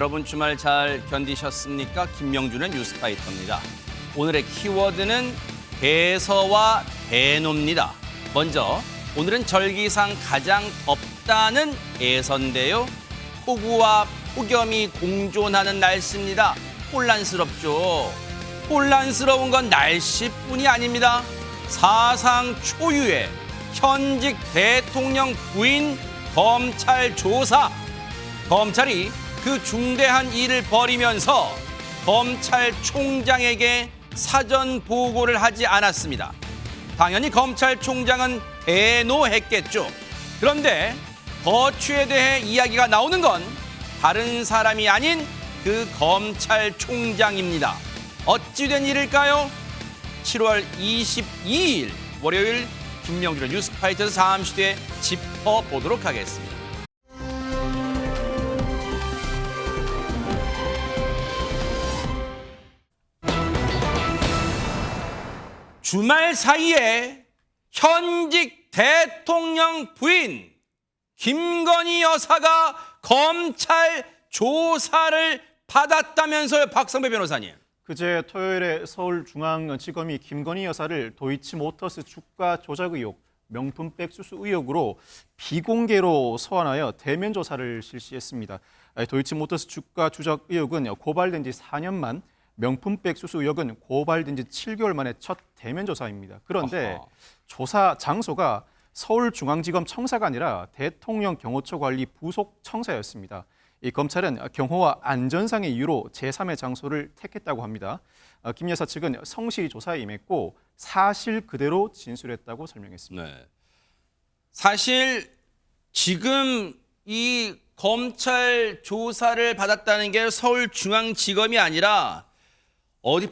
여러분 주말 잘 견디셨습니까? 김명준의 뉴스파이터입니다. 오늘의 키워드는 대서와 대노입니다. 먼저 오늘은 절기상 가장 덥다는 예서인데요. 폭우와 폭염이 공존하는 날씨입니다. 혼란스럽죠. 혼란스러운 건 날씨뿐이 아닙니다. 사상 초유의 현직 대통령 부인 검찰 조사. 검찰이 그 중대한 일을 벌이면서 검찰총장에게 사전 보고를 하지 않았습니다. 당연히 검찰총장은 대노했겠죠. 그런데 거취에 대해 이야기가 나오는 건 다른 사람이 아닌 그 검찰총장입니다. 어찌된 일일까요? 7월 22일 월요일 김명준의 뉴스파이터에서 잠시 뒤에 짚어보도록 하겠습니다. 주말 사이에 현직 대통령 부인 김건희 여사가 검찰 조사를 받았다면서요, 박성배 변호사님. 그제 토요일에 서울중앙지검이 김건희 여사를 도이치모터스 주가 조작 의혹, 명품백 수수 의혹으로 비공개로 소환하여 대면 조사를 실시했습니다. 도이치모터스 주가 조작 의혹은 고발된 지 4년 만, 명품백 수수 의혹은 고발된 지 7개월 만에 첫 대면 조사입니다. 그런데 조사 장소가 서울중앙지검 청사가 아니라 대통령 경호처 관리 부속 청사였습니다. 이 검찰은 경호와 안전상의 이유로 제3의 장소를 택했다고 합니다. 김 여사 측은 성실히 조사에 임했고 사실 그대로 진술했다고 설명했습니다. 네. 사실 지금 이 검찰 조사를 받았다는 게 서울중앙지검이 아니라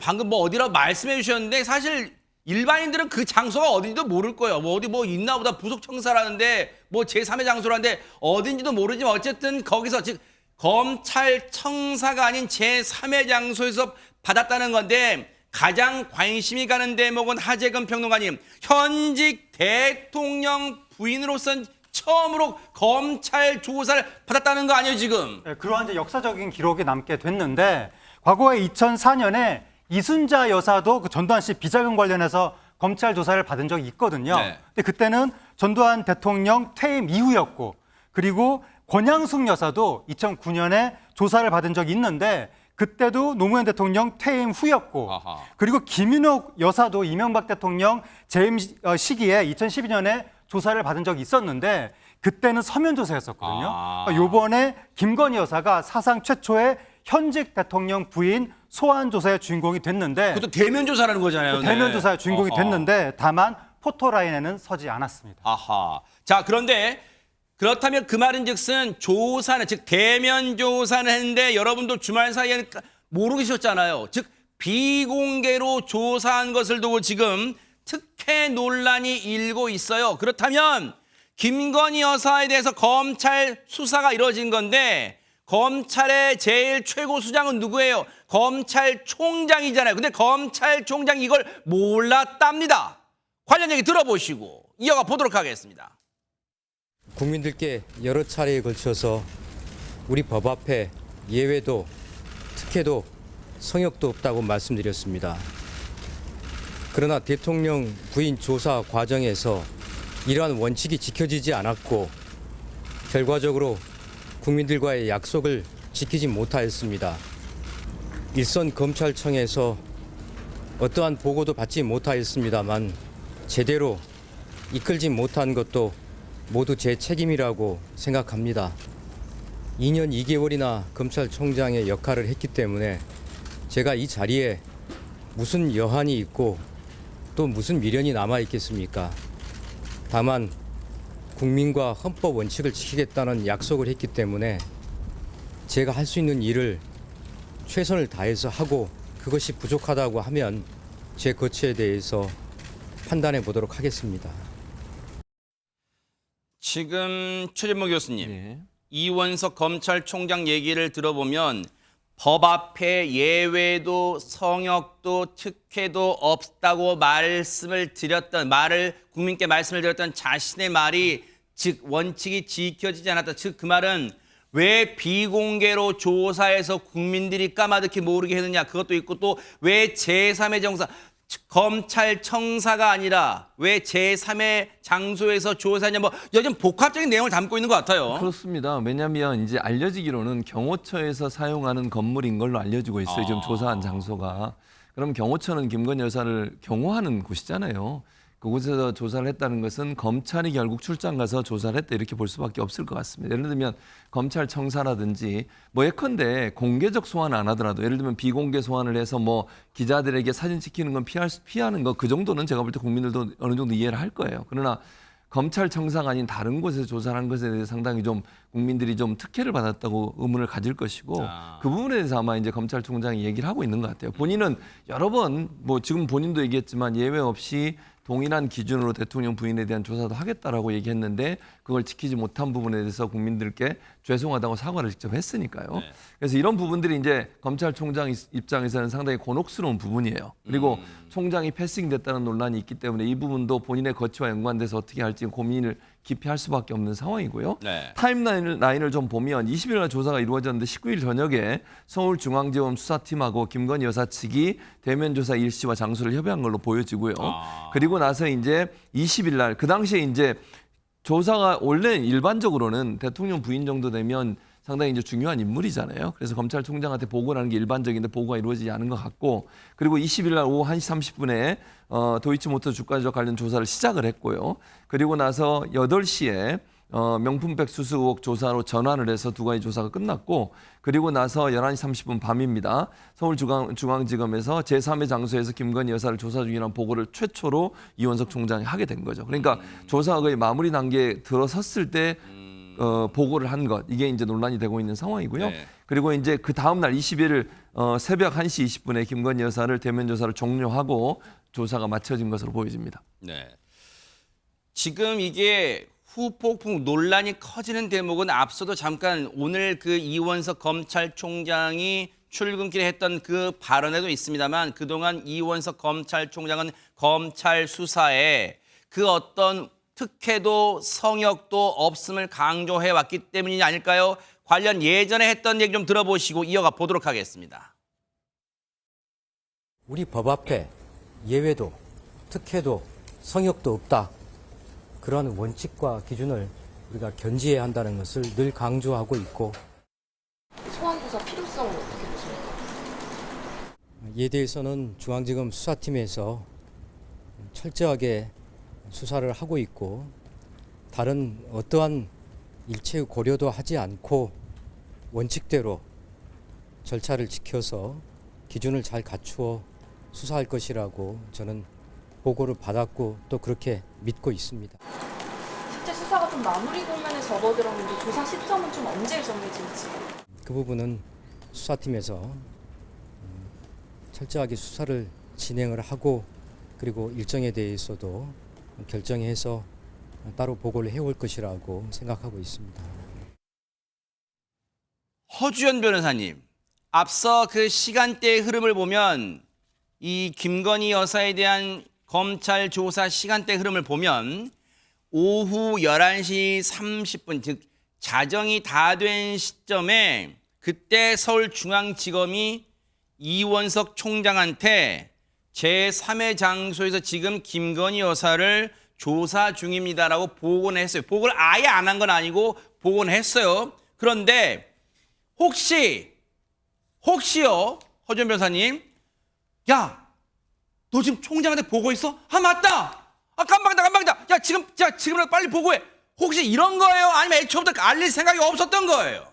방금 어디라고 말씀해 주셨는데 사실 일반인들은 그 장소가 어딘지도 모를 거예요. 어디 있나 보다 부속 청사라는데 제3의 장소라는데 어딘지도 모르지만 어쨌든 거기서 즉 검찰청사가 아닌 제3의 장소에서 받았다는 건데 가장 관심이 가는 대목은 하재근 평론가님, 현직 대통령 부인으로서는 처음으로 검찰 조사를 받았다는 거 아니에요, 지금? 네, 그러한 이제 역사적인 기록이 남게 됐는데 과거에 2004년에 이순자 여사도 그 전두환 씨 비자금 관련해서 검찰 조사를 받은 적이 있거든요. 네. 근데 그때는 전두환 대통령 퇴임 이후였고, 그리고 권양숙 여사도 2009년에 조사를 받은 적이 있는데 그때도 노무현 대통령 퇴임 후였고, 아하. 그리고 김윤옥 여사도 이명박 대통령 재임 시기에 2012년에 조사를 받은 적이 있었는데 그때는 서면 조사였었거든요. 이번에 김건희 여사가 사상 최초의 현직 대통령 부인 소환 조사의 주인공이 됐는데, 그것도 대면 조사라는 거잖아요. 대면 조사의 주인공이 됐는데 다만 포토라인에는 서지 않았습니다. 아하. 자, 그런데 그렇다면 그 말인즉슨 조사는 즉 대면 조사는 했는데 여러분도 주말 사이에는 모르셨잖아요. 즉 비공개로 조사한 것을 두고 지금 특혜 논란이 일고 있어요. 그렇다면 김건희 여사에 대해서 검찰 수사가 이루어진 건데 검찰의 제일 최고 수장은 누구예요? 검찰총장이잖아요. 근데 검찰총장이 이걸 몰랐답니다. 관련 얘기 들어보시고 이어가 보도록 하겠습니다. 국민들께 여러 차례에 걸쳐서 우리 법 앞에 예외도 특혜도 성역도 없다고 말씀드렸습니다. 그러나 대통령 부인 조사 과정에서 이러한 원칙이 지켜지지 않았고 결과적으로 국민들과의 약속을 지키지 못하였습니다. 일선 검찰청에서 어떠한 보고도 받지 못하였습니다만 제대로 이끌지 못한 것도 모두 제 책임이라고 생각합니다. 2년 2개월이나 검찰총장의 역할을 했기 때문에 제가 이 자리에 무슨 여한이 있고 또 무슨 미련이 남아 있겠습니까? 다만 국민과 헌법 원칙을 지키겠다는 약속을 했기 때문에 제가 할 수 있는 일을 최선을 다해서 하고 그것이 부족하다고 하면 제 거취에 대해서 판단해 보도록 하겠습니다. 지금 최진모 교수님, 이원석 검찰총장 얘기를 들어보면 법 앞에 예외도 성역도 특혜도 없다고 국민께 말씀을 드렸던 자신의 말이 즉 원칙이 지켜지지 않았다. 즉 그 말은 왜 비공개로 조사해서 국민들이 까마득히 모르게 했느냐 그것도 있고 또 왜 제3의 정사 검찰청사가 아니라 왜 제3의 장소에서 조사했냐 뭐 요즘 복합적인 내용을 담고 있는 것 같아요. 그렇습니다. 왜냐하면 이제 알려지기로는 경호처에서 사용하는 건물인 걸로 알려지고 있어요. 지금 조사한 장소가. 그럼 경호처는 김건희 여사를 경호하는 곳이잖아요. 그곳에서 조사를 했다는 것은 검찰이 결국 출장 가서 조사를 했다 이렇게 볼 수밖에 없을 것 같습니다. 예를 들면 검찰청사라든지 뭐 예컨대 공개적 소환 안 하더라도 예를 들면 비공개 소환을 해서 뭐 기자들에게 사진 찍히는 건 피하는 거 그 정도는 제가 볼 때 국민들도 어느 정도 이해를 할 거예요. 그러나 검찰청사가 아닌 다른 곳에서 조사를 한 것에 대해서 상당히 좀 국민들이 좀 특혜를 받았다고 의문을 가질 것이고 그 부분에 대해서 아마 이제 검찰총장이 얘기를 하고 있는 것 같아요. 본인은 여러 번 뭐 지금 본인도 얘기했지만 예외 없이 동일한 기준으로 대통령 부인에 대한 조사도 하겠다라고 얘기했는데 그걸 지키지 못한 부분에 대해서 국민들께 죄송하다고 사과를 직접 했으니까요. 네. 그래서 이런 부분들이 이제 검찰총장 입장에서는 상당히 곤혹스러운 부분이에요. 그리고 총장이 패싱됐다는 논란이 있기 때문에 이 부분도 본인의 거취와 연관돼서 어떻게 할지 고민을 깊이 할 수밖에 없는 상황이고요. 네. 타임라인을 좀 보면 20일 날 조사가 이루어졌는데 19일 저녁에 서울중앙지검 수사팀하고 김건희 여사 측이 대면 조사 일시와 장소를 협의한 걸로 보여지고요. 그리고 나서 이제 20일 날 그 당시에 이제 조사가 원래 일반적으로는 대통령 부인 정도 되면 상당히 이제 중요한 인물이잖아요. 그래서 검찰총장한테 보고를 하는 게 일반적인데 보고가 이루어지지 않은 것 같고 그리고 20일 날 오후 1시 30분에 도이치모터 주가 조작 관련 조사를 시작을 했고요. 그리고 나서 8시에 명품백 수수 의혹 조사로 전환을 해서 두 가지 조사가 끝났고 그리고 나서 11시 30분 밤입니다. 서울중앙지검에서 제3의 장소에서 김건희 여사를 조사 중이라는 보고를 최초로 이원석 총장이 하게 된 거죠. 그러니까 조사가 거의 마무리 단계에 들어섰을 때 보고를 한 것 이게 이제 논란이 되고 있는 상황이고요. 네. 그리고 이제 그 다음 날 20일 새벽 1시 20분에 김건희 여사를 대면 조사를 종료하고 조사가 마쳐진 것으로 보여집니다. 네. 지금 이게 후폭풍 논란이 커지는 대목은 앞서도 잠깐 오늘 그 이원석 검찰총장이 출근길에 했던 그 발언에도 있습니다만 그동안 이원석 검찰총장은 검찰 수사에 그 어떤 특혜도 성역도 없음을 강조해 왔기 때문이 아닐까요? 관련 예전에 했던 얘기 좀 들어보시고 이어가 보도록 하겠습니다. 우리 법 앞에 예외도 특혜도 성역도 없다. 그런 원칙과 기준을 우리가 견지해야 한다는 것을 늘 강조하고 있고 소환조사 필요성은 어떻게 보십니까? 이에 대해서는 중앙지검 수사팀에서 철저하게 수사를 하고 있고 다른 어떠한 일체의 고려도 하지 않고 원칙대로 절차를 지켜서 기준을 잘 갖추어 수사할 것이라고 저는 보고를 받았고 또 그렇게 믿고 있습니다. 실제 수사가 좀 마무리 국면에 접어들었는데 조사 시점은 좀 언제 정해질지. 그 부분은 수사팀에서 철저하게 수사를 진행을 하고 그리고 일정에 대해서도 결정해서 따로 보고를 해올 것이라고 생각하고 있습니다. 허주연 변호사님, 앞서 그 시간대의 흐름을 보면 이 김건희 여사에 대한 검찰 조사 시간대 흐름을 보면 오후 11시 30분, 즉 자정이 다 된 시점에 그때 서울중앙지검이 이원석 총장한테 제3의 장소에서 지금 김건희 여사를 조사 중입니다라고 보고는 했어요. 보고를 아예 안 한 건 아니고 보고는 했어요. 그런데 혹시요, 허준 변호사님, 야, 너 지금 총장한테 보고했어? 아, 맞다. 아, 깜빡이다. 야, 지금이라도 빨리 보고해. 혹시 이런 거예요? 아니면 애초부터 알릴 생각이 없었던 거예요?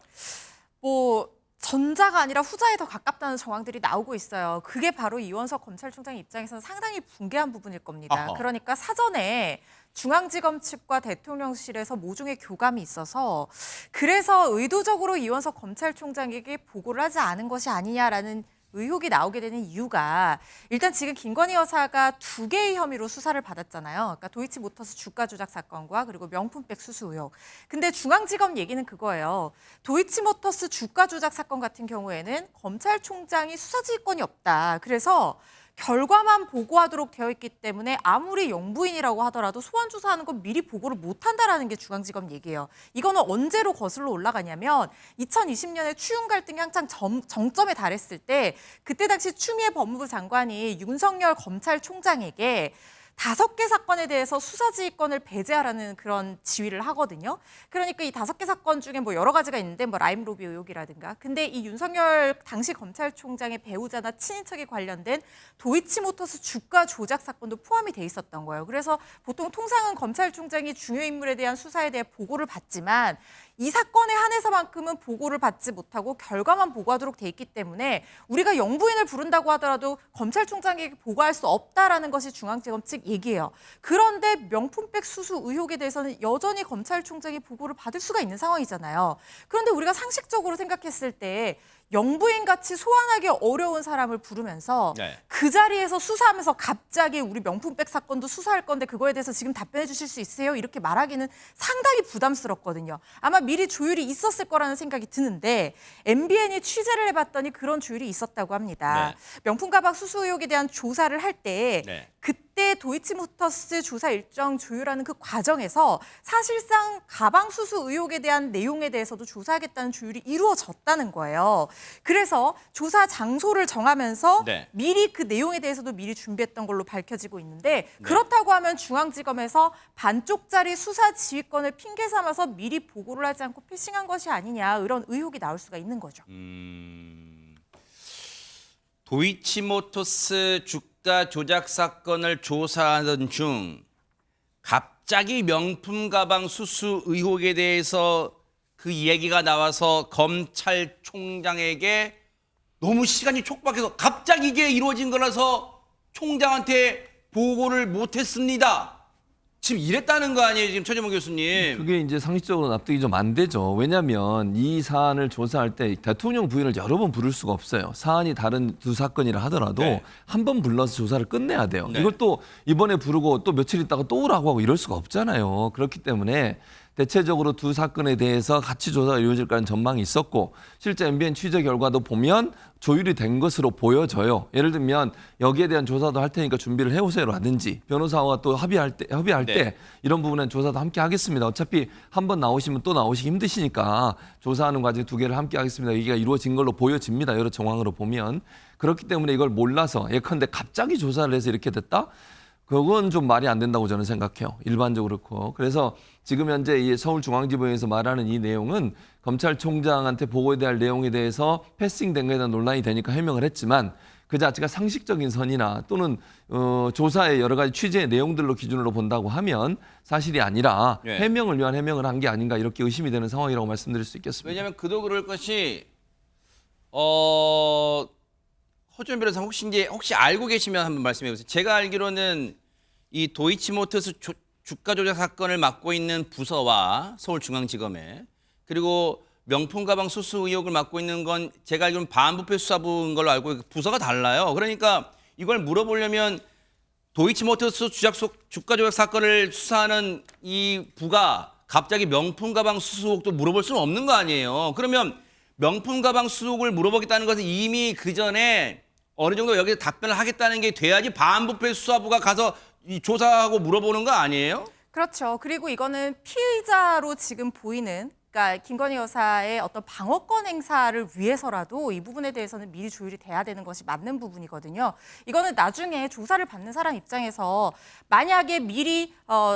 뭐 전자가 아니라 후자에 더 가깝다는 정황들이 나오고 있어요. 그게 바로 이원석 검찰총장 입장에서는 상당히 붕괴한 부분일 겁니다. 아하. 그러니까 사전에 중앙지검 측과 대통령실에서 모종의 교감이 있어서 그래서 의도적으로 이원석 검찰총장에게 보고를 하지 않은 것이 아니냐라는 의혹이 나오게 되는 이유가 일단 지금 김건희 여사가 2개의 혐의로 수사를 받았잖아요. 그러니까 도이치모터스 주가 조작 사건과 그리고 명품백 수수 의혹. 근데 중앙지검 얘기는 그거예요. 도이치모터스 주가 조작 사건 같은 경우에는 검찰총장이 수사지휘권이 없다. 그래서 결과만 보고하도록 되어 있기 때문에 아무리 영부인이라고 하더라도 소환 조사하는 건 미리 보고를 못한다라는 게 중앙지검 얘기예요. 이거는 언제로 거슬러 올라가냐면 2020년에 추윤 갈등이 한창 정점에 달했을 때 그때 당시 추미애 법무부 장관이 윤석열 검찰총장에게 5개 사건에 대해서 수사지휘권을 배제하라는 그런 지휘를 하거든요. 그러니까 이 5개 사건 중에 뭐 여러 가지가 있는데 뭐 라임로비 의혹이라든가. 근데 이 윤석열 당시 검찰총장의 배우자나 친인척에 관련된 도이치모터스 주가 조작 사건도 포함이 돼 있었던 거예요. 그래서 보통 통상은 검찰총장이 중요 인물에 대한 수사에 대해 보고를 받지만 이 사건에 한해서만큼은 보고를 받지 못하고 결과만 보고하도록 돼 있기 때문에 우리가 영부인을 부른다고 하더라도 검찰총장에게 보고할 수 없다라는 것이 중앙지검 측 얘기예요. 그런데 명품백 수수 의혹에 대해서는 여전히 검찰총장이 보고를 받을 수가 있는 상황이잖아요. 그런데 우리가 상식적으로 생각했을 때 영부인 같이 소환하기 어려운 사람을 부르면서 네. 그 자리에서 수사하면서 갑자기 우리 명품백 사건도 수사할 건데 그거에 대해서 지금 답변해 주실 수 있으세요? 이렇게 말하기는 상당히 부담스럽거든요. 아마 미리 조율이 있었을 거라는 생각이 드는데 MBN이 취재를 해봤더니 그런 조율이 있었다고 합니다. 네. 명품 가방 수수 의혹에 대한 조사를 할 때 네. 그때 도이치모터스 조사 일정 조율하는 그 과정에서 사실상 가방 수수 의혹에 대한 내용에 대해서도 조사하겠다는 조율이 이루어졌다는 거예요. 그래서 조사 장소를 정하면서 네. 미리 그 내용에 대해서도 미리 준비했던 걸로 밝혀지고 있는데 그렇다고 하면 중앙지검에서 반쪽짜리 수사 지휘권을 핑계 삼아서 미리 보고를 하지 않고 패싱한 것이 아니냐 이런 의혹이 나올 수가 있는 거죠. 도이치모터스 주가 조작 사건을 조사하던 중 갑자기 명품 가방 수수 의혹에 대해서 그 얘기가 나와서 검찰총장에게 너무 시간이 촉박해서 갑자기 이게 이루어진 거라서 총장한테 보고를 못했습니다. 지금 이랬다는 거 아니에요, 지금 최재문 교수님? 그게 이제 상식적으로 납득이 좀 안 되죠. 왜냐하면 이 사안을 조사할 때 대통령 부인을 여러 번 부를 수가 없어요. 사안이 다른 두 사건이라 하더라도 네. 한 번 불러서 조사를 끝내야 돼요. 네. 이걸 또 이번에 부르고 또 며칠 있다가 또 오라고 하고 이럴 수가 없잖아요. 그렇기 때문에 대체적으로 두 사건에 대해서 같이 조사가 이루어질 거라는 전망이 있었고 실제 MBN 취재 결과도 보면 조율이 된 것으로 보여져요. 예를 들면 여기에 대한 조사도 할 테니까 준비를 해오세요라든지 변호사와 또 협의할 때 네. 이런 부분은 조사도 함께 하겠습니다. 어차피 한 번 나오시면 또 나오시기 힘드시니까 조사하는 과정 두 개를 함께 하겠습니다. 얘기가 이루어진 걸로 보여집니다. 여러 정황으로 보면. 그렇기 때문에 이걸 몰라서 예컨대 갑자기 조사를 해서 이렇게 됐다? 그건 좀 말이 안 된다고 저는 생각해요. 일반적으로 그렇고. 그래서 지금 현재 이 서울중앙지법에서 말하는 이 내용은 검찰총장한테 보고해야 할 내용에 대해서 패싱된 거에 대한 논란이 되니까 해명을 했지만 그 자체가 상식적인 선이나 또는 조사의 여러 가지 취재의 내용들로 기준으로 본다고 하면 사실이 아니라 네. 해명을 위한 해명을 한 게 아닌가 이렇게 의심이 되는 상황이라고 말씀드릴 수 있겠습니다. 왜냐하면 그도 그럴 것이 허준 변호사 혹시 알고 계시면 한번 말씀해 보세요. 제가 알기로는 이 도이치모터스 주가 조작 사건을 맡고 있는 부서와 서울중앙지검에 그리고 명품 가방 수수 의혹을 맡고 있는 건 제가 알기로는 반부패 수사부인 걸로 알고 있고 부서가 달라요. 그러니까 이걸 물어보려면 도이치모터스 주가 조작 사건을 수사하는 이 부가 갑자기 명품 가방 수수 의혹도 물어볼 수는 없는 거 아니에요. 그러면 명품 가방 수수 의혹을 물어보겠다는 것은 이미 그 전에 어느 정도 여기서 답변을 하겠다는 게 돼야지 반부패 수사부가 가서 이 조사하고 물어보는 거 아니에요? 그렇죠. 그리고 이거는 피의자로 지금 보이는 그러니까 김건희 여사의 어떤 방어권 행사를 위해서라도 이 부분에 대해서는 미리 조율이 돼야 되는 것이 맞는 부분이거든요. 이거는 나중에 조사를 받는 사람 입장에서 만약에 미리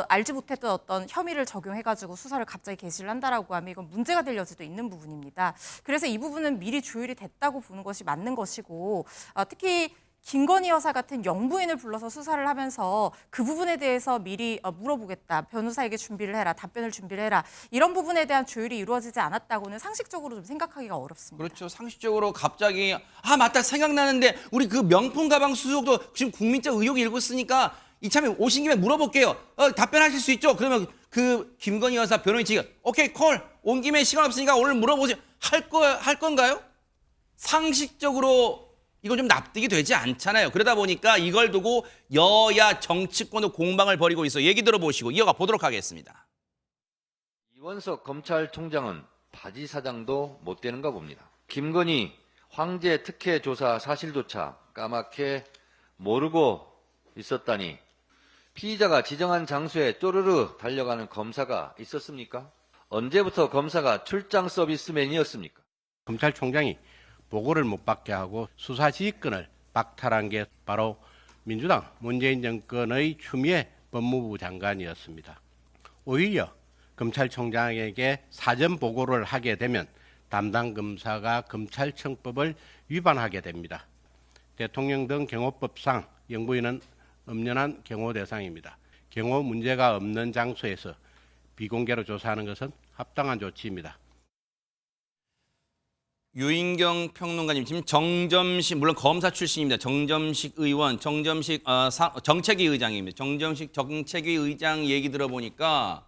알지 못했던 어떤 혐의를 적용해가지고 수사를 갑자기 개시를 한다라고 하면 이건 문제가 될 여지도 있는 부분입니다. 그래서 이 부분은 미리 조율이 됐다고 보는 것이 맞는 것이고 특히 김건희 여사 같은 영부인을 불러서 수사를 하면서 그 부분에 대해서 미리 물어보겠다. 변호사에게 준비를 해라. 답변을 준비를 해라. 이런 부분에 대한 조율이 이루어지지 않았다고는 상식적으로 좀 생각하기가 어렵습니다. 그렇죠. 상식적으로 갑자기 맞다 생각나는데 우리 그 명품 가방 수수도 지금 국민적 의혹이 일고 있으니까 이참에 오신 김에 물어볼게요. 답변하실 수 있죠? 그러면 그 김건희 여사 변호인 측이 오케이 콜 온 김에 시간 없으니까 오늘 물어보세요. 할 건가요? 상식적으로 이건 좀 납득이 되지 않잖아요. 그러다 보니까 이걸 두고 여야 정치권도 공방을 벌이고 있어. 얘기 들어보시고 이어가 보도록 하겠습니다. 이원석 검찰총장은 바지 사장도 못 되는가 봅니다. 김건희 황제 특혜 조사 사실조차 까맣게 모르고 있었다니 피의자가 지정한 장소에 쪼르르 달려가는 검사가 있었습니까? 언제부터 검사가 출장 서비스맨이었습니까? 검찰총장이 보고를 못 받게 하고 수사 지휘권을 박탈한 게 바로 민주당 문재인 정권의 추미애 법무부 장관이었습니다. 오히려 검찰총장에게 사전 보고를 하게 되면 담당 검사가 검찰청법을 위반하게 됩니다. 대통령 등 경호법상 영부인은 엄연한 경호 대상입니다. 경호 문제가 없는 장소에서 비공개로 조사하는 것은 합당한 조치입니다. 유인경 평론가님 지금 정점식 물론 검사 출신입니다. 정점식 의원, 정점식 정책위 의장입니다. 정점식 정책위 의장 얘기 들어보니까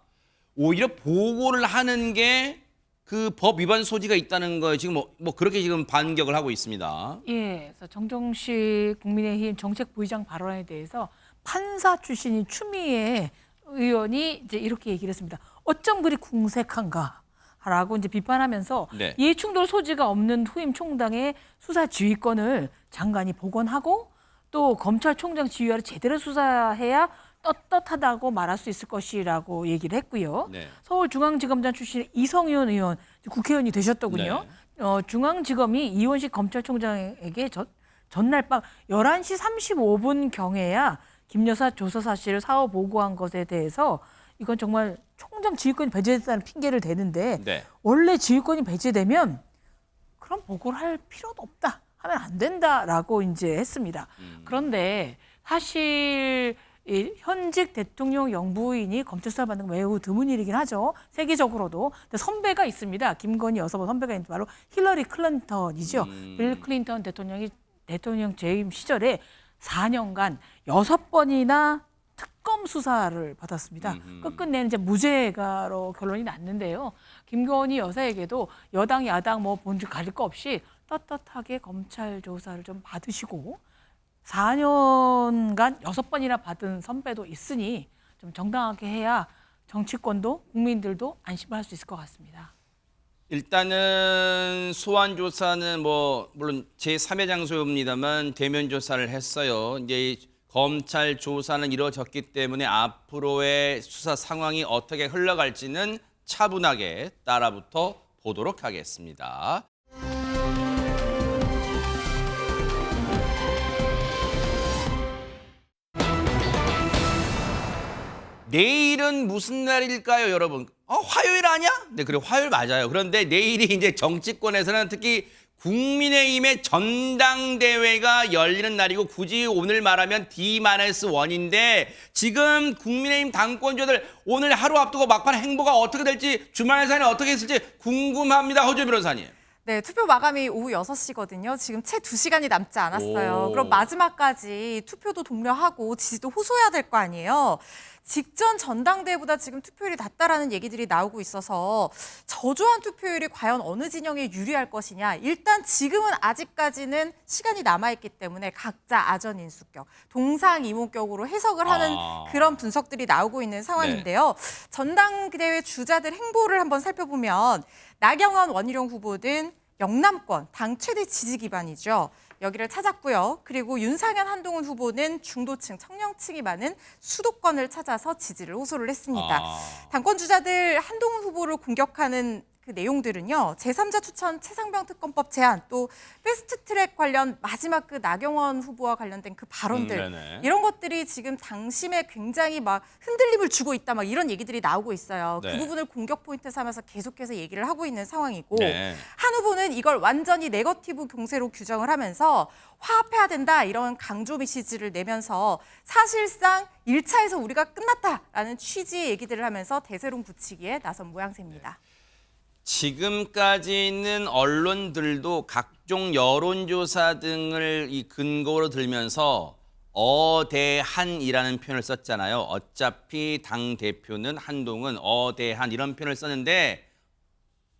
오히려 보고를 하는 게 그 법 위반 소지가 있다는 거예요. 지금 뭐 그렇게 지금 반격을 하고 있습니다. 예, 그래서 정정식 국민의힘 정책부의장 발언에 대해서 판사 출신인 추미애 의원이 이제 이렇게 얘기를 했습니다. 어쩜 그리 궁색한가? 라고 이제 비판하면서 네. 이해충돌 소지가 없는 후임 총장의 수사 지휘권을 장관이 복원하고 또 검찰총장 지휘하를 제대로 수사해야 떳떳하다고 말할 수 있을 것이라고 얘기를 했고요. 네. 서울중앙지검장 출신의 이성윤 의원 국회의원이 되셨더군요. 중앙지검이 이원식 검찰총장에게 전날 밤 11시 35분 경에야 김 여사 조사 사실을 사후 보고한 것에 대해서 이건 정말 총장 지휘권이 배제됐다는 핑계를 대는데 네. 원래 지휘권이 배제되면 그런 보고를 할 필요도 없다. 하면 안 된다라고 이제 했습니다. 그런데 사실 이 현직 대통령 영부인이 검찰 수사 받는 건 매우 드문 일이긴 하죠. 세계적으로도. 근데 선배가 있습니다. 김건희 여사와 선배가 있는데 바로 힐러리 클린턴이죠. 빌 클린턴 대통령이 대통령 재임 시절에 4년간 6번이나 특검 수사를 받았습니다. 끝끝내는 이제 무죄가로 결론이 났는데요. 김건희 여사에게도 여당, 야당 뭐 본질 가릴 거 없이 떳떳하게 검찰 조사를 좀 받으시고 4년간 6번이나 받은 선배도 있으니 좀 정당하게 해야 정치권도 국민들도 안심을 할 수 있을 것 같습니다. 일단은 소환 조사는 뭐 물론 제3의 장소입니다만 대면 조사를 했어요. 이제 검찰 조사는 이루어졌기 때문에 앞으로의 수사 상황이 어떻게 흘러갈지는 차분하게 따라붙어 보도록 하겠습니다. 내일은 무슨 날일까요, 여러분? 화요일 아니야? 네, 그래 화요일 맞아요. 그런데 내일이 이제 정치권에서는 특히 국민의힘의 전당대회가 열리는 날이고 굳이 오늘 말하면 D-1인데 지금 국민의힘 당권자들 오늘 하루 앞두고 막판 행보가 어떻게 될지 주말 예산이 어떻게 있을지 궁금합니다. 허주 변호사님. 네, 투표 마감이 오후 6시거든요. 지금 채 2시간이 남지 않았어요. 오. 그럼 마지막까지 투표도 독려하고 지지도 호소해야 될 거 아니에요. 직전 전당대회보다 지금 투표율이 낮다라는 얘기들이 나오고 있어서 저조한 투표율이 과연 어느 진영에 유리할 것이냐. 일단 지금은 아직까지는 시간이 남아있기 때문에 각자 아전인수격, 동상이몽격으로 해석을 하는 그런 분석들이 나오고 있는 상황인데요. 전당대회 주자들 행보를 한번 살펴보면 나경원, 원희룡 후보는 영남권 당 최대 지지 기반이죠. 여기를 찾았고요. 그리고 윤상현, 한동훈 후보는 중도층, 청년층이 많은 수도권을 찾아서 지지를 호소를 했습니다. 당권 주자들 한동훈 후보를 공격하는 그 내용들은요. 제3자 추천 최상병 특검법 제안, 또 패스트트랙 관련 마지막 그 나경원 후보와 관련된 그 발언들 이런 것들이 지금 당심에 굉장히 막 흔들림을 주고 있다 막 이런 얘기들이 나오고 있어요. 네. 그 부분을 공격 포인트 삼아서 계속해서 얘기를 하고 있는 상황이고 네. 한 후보는 이걸 완전히 네거티브 공세로 규정을 하면서 화합해야 된다 이런 강조 메시지를 내면서 사실상 1차에서 우리가 끝났다라는 취지의 얘기들을 하면서 대세론 붙이기에 나선 모양새입니다. 지금까지는 언론들도 각종 여론조사 등을 이 근거로 들면서 어대한이라는 표현을 썼잖아요. 어차피 당 대표는 한동훈, 어대한 이런 표현을 썼는데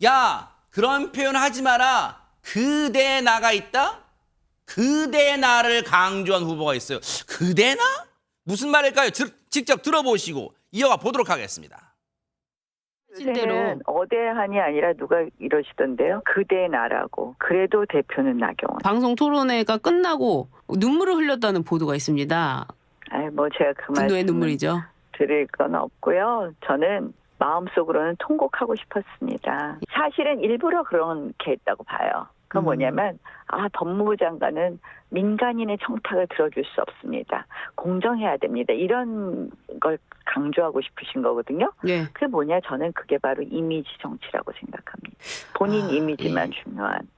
야 그런 표현 하지 마라. 그대 나가 있다? 그대 나를 강조한 후보가 있어요. 그대 나? 무슨 말일까요? 직접 들어보시고 이어가 보도록 하겠습니다. 요새는 어대한이 아니라 누가 이러시던데요. 그대 나라고. 그래도 대표는 나경원. 방송 토론회가 끝나고 눈물을 흘렸다는 보도가 있습니다. 뭐 제가 그 분노의 말씀 눈물이죠. 드릴 건 없고요. 저는 마음속으로는 통곡하고 싶었습니다. 사실은 일부러 그렇게 했다고 봐요. 그건 뭐냐면 법무부 장관은 민간인의 청탁을 들어줄 수 없습니다. 공정해야 됩니다. 이런 걸 강조하고 싶으신 거거든요. 네. 그게 뭐냐? 저는 그게 바로 이미지 정치라고 생각합니다. 본인 이미지만 중요한.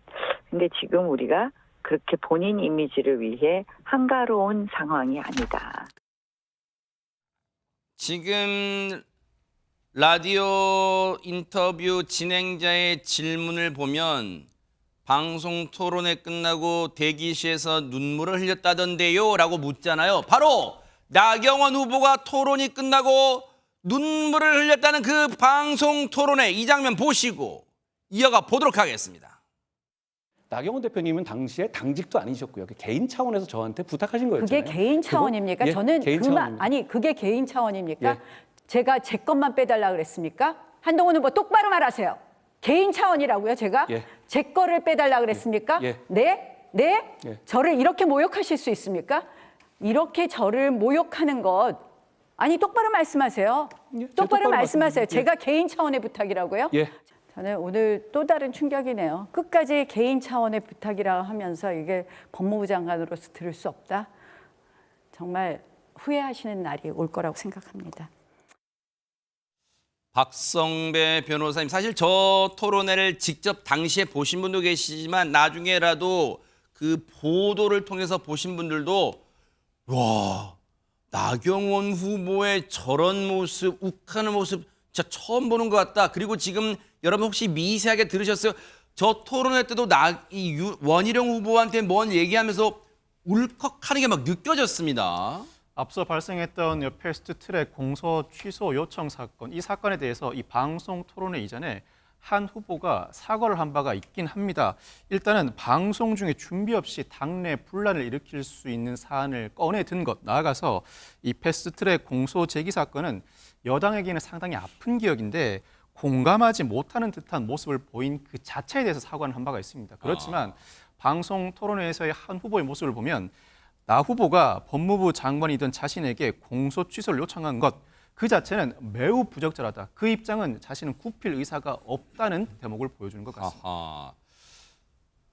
근데 지금 우리가 그렇게 본인 이미지를 위해 한가로운 상황이 아니다. 지금 라디오 인터뷰 진행자의 질문을 보면 방송 토론회 끝나고 대기실에서 눈물을 흘렸다던데요? 라고 묻잖아요. 바로 나경원 후보가 토론이 끝나고 눈물을 흘렸다는 그 방송 토론회, 이 장면 보시고 이어가 보도록 하겠습니다. 나경원 대표님은 당시에 당직도 아니셨고요. 개인 차원에서 저한테 부탁하신 거였잖아요. 그게 개인 차원입니까? 예, 저는 개인 차원입니다. 아니 그게 개인 차원입니까? 예. 제가 제 것만 빼달라 그랬습니까? 한동훈 후보 똑바로 말하세요. 개인 차원이라고요, 제가? 예. 제 거를 빼달라 그랬습니까? 예. 네? 네? 예. 저를 이렇게 모욕하실 수 있습니까? 이렇게 저를 모욕하는 것 아니 똑바로 말씀하세요. 예, 똑바로 말씀하세요. 말씀드릴게요. 제가 개인 차원의 부탁이라고요? 예. 저는 오늘 또 다른 충격이네요. 끝까지 개인 차원의 부탁이라 하면서 이게 법무부 장관으로서 들을 수 없다. 정말 후회하시는 날이 올 거라고 생각합니다. 박성배 변호사님, 사실 저 토론회를 직접 당시에 보신 분도 계시지만 나중에라도 그 보도를 통해서 보신 분들도 와, 나경원 후보의 저런 모습, 욱하는 모습 진짜 처음 보는 것 같다. 그리고 지금 여러분 혹시 미세하게 들으셨어요? 저 토론회 때도 원희룡 후보한테 뭔 얘기하면서 울컥하는 게 막 느껴졌습니다. 앞서 발생했던 패스트트랙 공소 취소 요청 사건, 이 사건에 대해서 이 방송 토론회 이전에 한 후보가 사과를 한 바가 있긴 합니다. 일단은 방송 중에 준비 없이 당내 분란을 일으킬 수 있는 사안을 꺼내든 것, 나아가서 이 패스트트랙 공소 제기 사건은 여당에게는 상당히 아픈 기억인데 공감하지 못하는 듯한 모습을 보인 그 자체에 대해서 사과를 한 바가 있습니다. 그렇지만 방송 토론회에서의 한 후보의 모습을 보면 나 후보가 법무부 장관이던 자신에게 공소 취소를 요청한 것, 그 자체는 매우 부적절하다. 그 입장은 자신은 굽힐 의사가 없다는 대목을 보여주는 것 같습니다. 아하.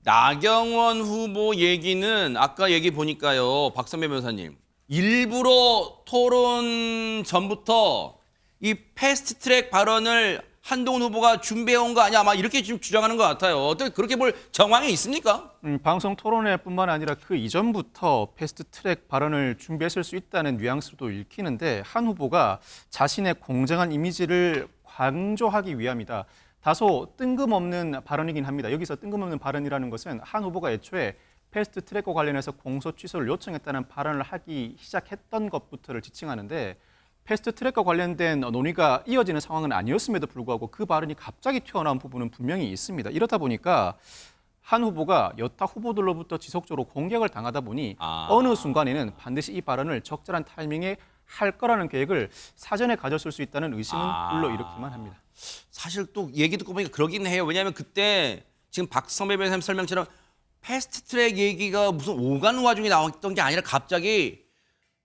나경원 후보 얘기는 아까 얘기 보니까요, 박선배 변호사님, 일부러 토론 전부터 이 패스트트랙 발언을 한동훈 후보가 준비해온 거 아니야? 아마 이렇게 지금 주장하는 것 같아요. 어떻게 그렇게 볼 정황이 있습니까? 방송 토론회뿐만 아니라 그 이전부터 패스트트랙 발언을 준비했을 수 있다는 뉘앙스도 읽히는데 한 후보가 자신의 공정한 이미지를 강조하기 위함이다. 다소 뜬금없는 발언이긴 합니다. 여기서 뜬금없는 발언이라는 것은 한 후보가 애초에 패스트트랙과 관련해서 공소 취소를 요청했다는 발언을 하기 시작했던 것부터를 지칭하는데 패스트트랙과 관련된 논의가 이어지는 상황은 아니었음에도 불구하고 그 발언이 갑자기 튀어나온 부분은 분명히 있습니다. 이렇다 보니까 한 후보가 여타 후보들로부터 지속적으로 공격을 당하다 보니 어느 순간에는 반드시 이 발언을 적절한 타이밍에 할 거라는 계획을 사전에 가졌을 수 있다는 의심은 불러일으키만 합니다. 사실 또 얘기 듣고 보니까 그러긴 해요. 왜냐하면 그때 지금 박성배 변호사님 설명처럼 패스트트랙 얘기가 무슨 오가는 와중에 나왔던 게 아니라 갑자기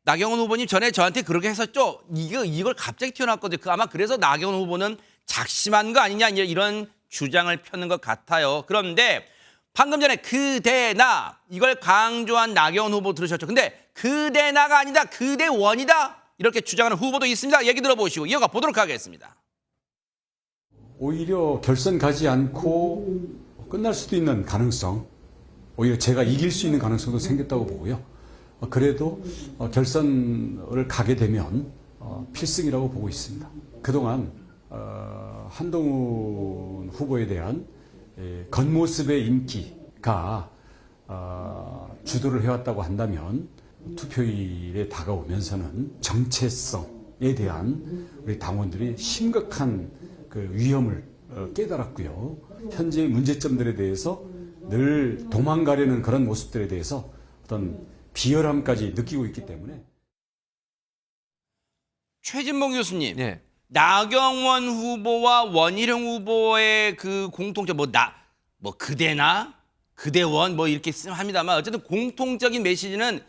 나경원 후보님 전에 저한테 그렇게 했었죠. 이걸 갑자기 튀어나왔거든요. 아마 그래서 나경원 후보는 작심한 거 아니냐 이런 주장을 펴는 것 같아요. 그런데 방금 전에 그대나 이걸 강조한 나경원 후보 들으셨죠. 근데 그대나가 아니다. 그대원이다. 이렇게 주장하는 후보도 있습니다. 얘기 들어보시고 이어가 보도록 하겠습니다. 오히려 결선 가지 않고 끝날 수도 있는 가능성, 오히려 제가 이길 수 있는 가능성도 생겼다고 보고요. 그래도 결선을 가게 되면 필승이라고 보고 있습니다. 그동안 한동훈 후보에 대한 겉모습의 인기가 주도를 해왔다고 한다면 투표일에 다가오면서는 정체성에 대한 우리 당원들이 심각한 그 위험을 깨달았고요. 현재의 문제점들에 대해서 늘 도망가려는 그런 모습들에 대해서 어떤 비열함까지 느끼고 있기 때문에. 최진봉 교수님, 네. 나경원 후보와 원희룡 후보의 그 공통점 뭐 그대나 그대원 뭐 이렇게 합니다만 어쨌든 공통적인 메시지는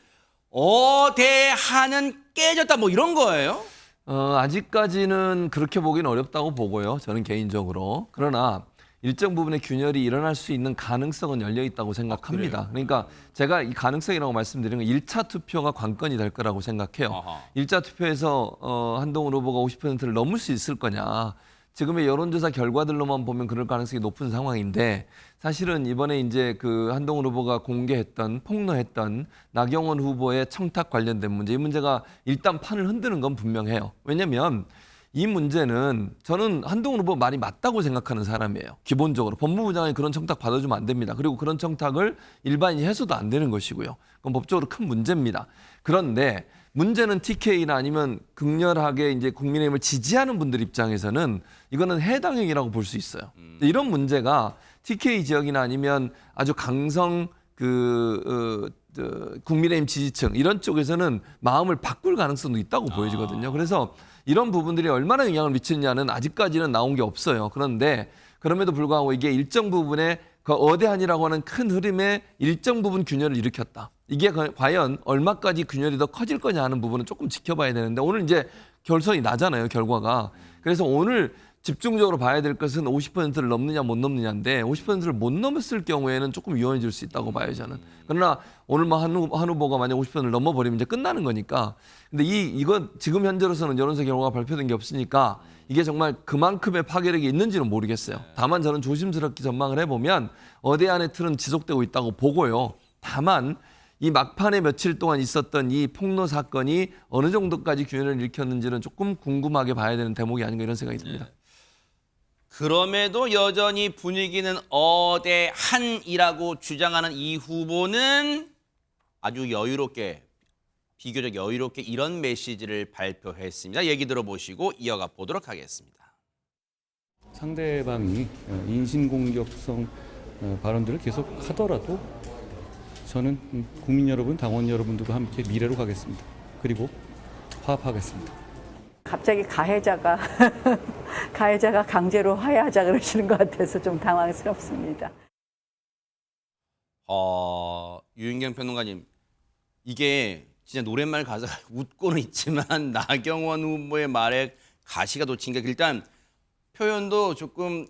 어대한은 깨졌다 뭐 이런 거예요. 아직까지는 그렇게 보기는 어렵다고 보고요. 저는 개인적으로. 그러나 일정 부분의 균열이 일어날 수 있는 가능성은 열려 있다고 생각합니다. 그러니까 제가 이 가능성이라고 말씀드리는 건 1차 투표가 관건이 될 거라고 생각해요. 아하. 1차 투표에서 한동훈 후보가 50%를 넘을 수 있을 거냐. 지금의 여론조사 결과들로만 보면 그럴 가능성이 높은 상황인데 사실은 이번에 이제 그 한동훈 후보가 공개했던 폭로했던 나경원 후보의 청탁 관련된 문제, 이 문제가 일단 판을 흔드는 건 분명해요. 왜냐하면 이 문제는 저는 한동훈 후보 말이 맞다고 생각하는 사람이에요. 기본적으로 법무부 장관이 그런 청탁 받아주면 안 됩니다. 그리고 그런 청탁을 일반인이 해서도 안 되는 것이고요. 그건 법적으로 큰 문제입니다. 그런데 문제는 TK나 아니면 극렬하게 이제 국민의힘을 지지하는 분들 입장에서는 이거는 해당행위라고 볼 수 있어요. 이런 문제가 TK 지역이나 아니면 아주 강성 국민의힘 지지층 이런 쪽에서는 마음을 바꿀 가능성도 있다고 보여지거든요. 그래서 이런 부분들이 얼마나 영향을 미치느냐는 아직까지는 나온 게 없어요. 그런데 그럼에도 불구하고 이게 일정 부분에 그 어대한이라고 하는 큰 흐름에 일정 부분 균열을 일으켰다. 이게 과연 얼마까지 균열이 더 커질 거냐 하는 부분은 조금 지켜봐야 되는데 오늘 이제 결선이 나잖아요, 결과가. 그래서 오늘 집중적으로 봐야 될 것은 50%를 넘느냐 못 넘느냐인데 50%를 못 넘었을 경우에는 조금 위험해질 수 있다고 봐요, 저는. 그러나 오늘 뭐 한 후보가 만약 50%를 넘어버리면 이제 끝나는 거니까. 근데 이건 지금 현재로서는 여론조사 결과가 발표된 게 없으니까 이게 정말 그만큼의 파괴력이 있는지는 모르겠어요. 다만 저는 조심스럽게 전망을 해보면 어대한의 틀은 지속되고 있다고 보고요. 다만 이 막판에 며칠 동안 있었던 이 폭로 사건이 어느 정도까지 균열을 일으켰는지는 조금 궁금하게 봐야 되는 대목이 아닌가 이런 생각이 듭니다. 그럼에도 여전히 분위기는 어대한이라고 주장하는 이 후보는 아주 여유롭게 비교적 여유롭게 이런 메시지를 발표했습니다. 얘기 들어보시고 이어가 보도록 하겠습니다. 상대방이 인신공격성 발언들을 계속 하더라도 저는 국민 여러분, 당원 여러분들과 함께 미래로 가겠습니다. 그리고 화합하겠습니다. 갑자기 가해자가 강제로 화해하자 그러시는 것 같아서 좀 당황스럽습니다. 유인경 평론가님, 이게 진짜 노랫말 가사가 웃고는 있지만 나경원 후보의 말에 가시가 돋친 게 일단 표현도 조금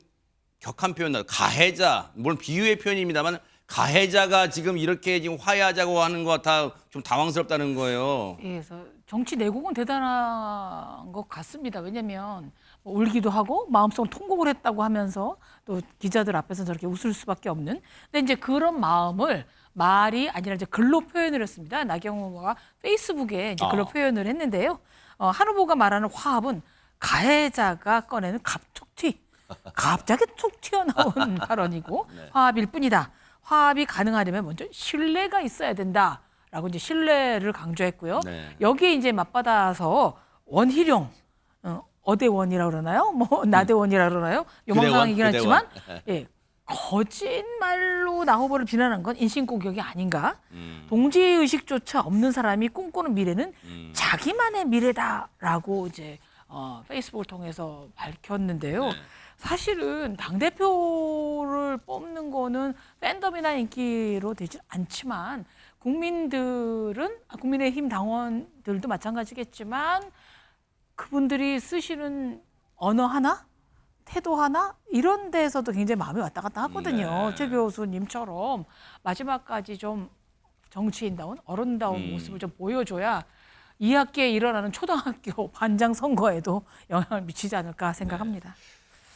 격한 표현다. 가해자, 물론 비유의 표현입니다만 가해자가 지금 이렇게 지금 화해하자고 하는 것 같아 좀 당황스럽다는 거예요. 예, 그래서 정치 내공은 대단한 것 같습니다. 왜냐하면 뭐 울기도 하고 마음속으로 통곡을 했다고 하면서 또 기자들 앞에서 저렇게 웃을 수밖에 없는. 근데 이제 그런 마음을 말이 아니라 이제 글로 표현을 했습니다. 나경원 후보가 페이스북에 이제 글로 표현을 했는데요. 한 후보가 말하는 화합은 가해자가 꺼내는 갑툭튀, 갑자기 툭 튀어나온 발언이고 화합일 뿐이다. 화합이 가능하려면 먼저 신뢰가 있어야 된다라고 이제 신뢰를 강조했고요. 여기에 이제 맞받아서 원희룡, 어대원이라고 그러나요? 뭐 나대원이라고 그러나요? 요망상이긴 하지만 예, 거짓말로 나 후보를 비난한 건 인신공격이 아닌가? 동지의식조차 없는 사람이 꿈꾸는 미래는 자기만의 미래다라고 이제 페이스북을 통해서 밝혔는데요. 사실은 당대표를 뽑는 거는 팬덤이나 인기로 되지 않지만 국민의힘 당원들도 마찬가지겠지만 그분들이 쓰시는 언어 하나? 태도 하나? 이런 데에서도 굉장히 마음이 왔다 갔다 하거든요. 최 교수님처럼 마지막까지 좀 정치인다운 어른다운 모습을 좀 보여줘야 2학기에 일어나는 초등학교 반장 선거에도 영향을 미치지 않을까 생각합니다.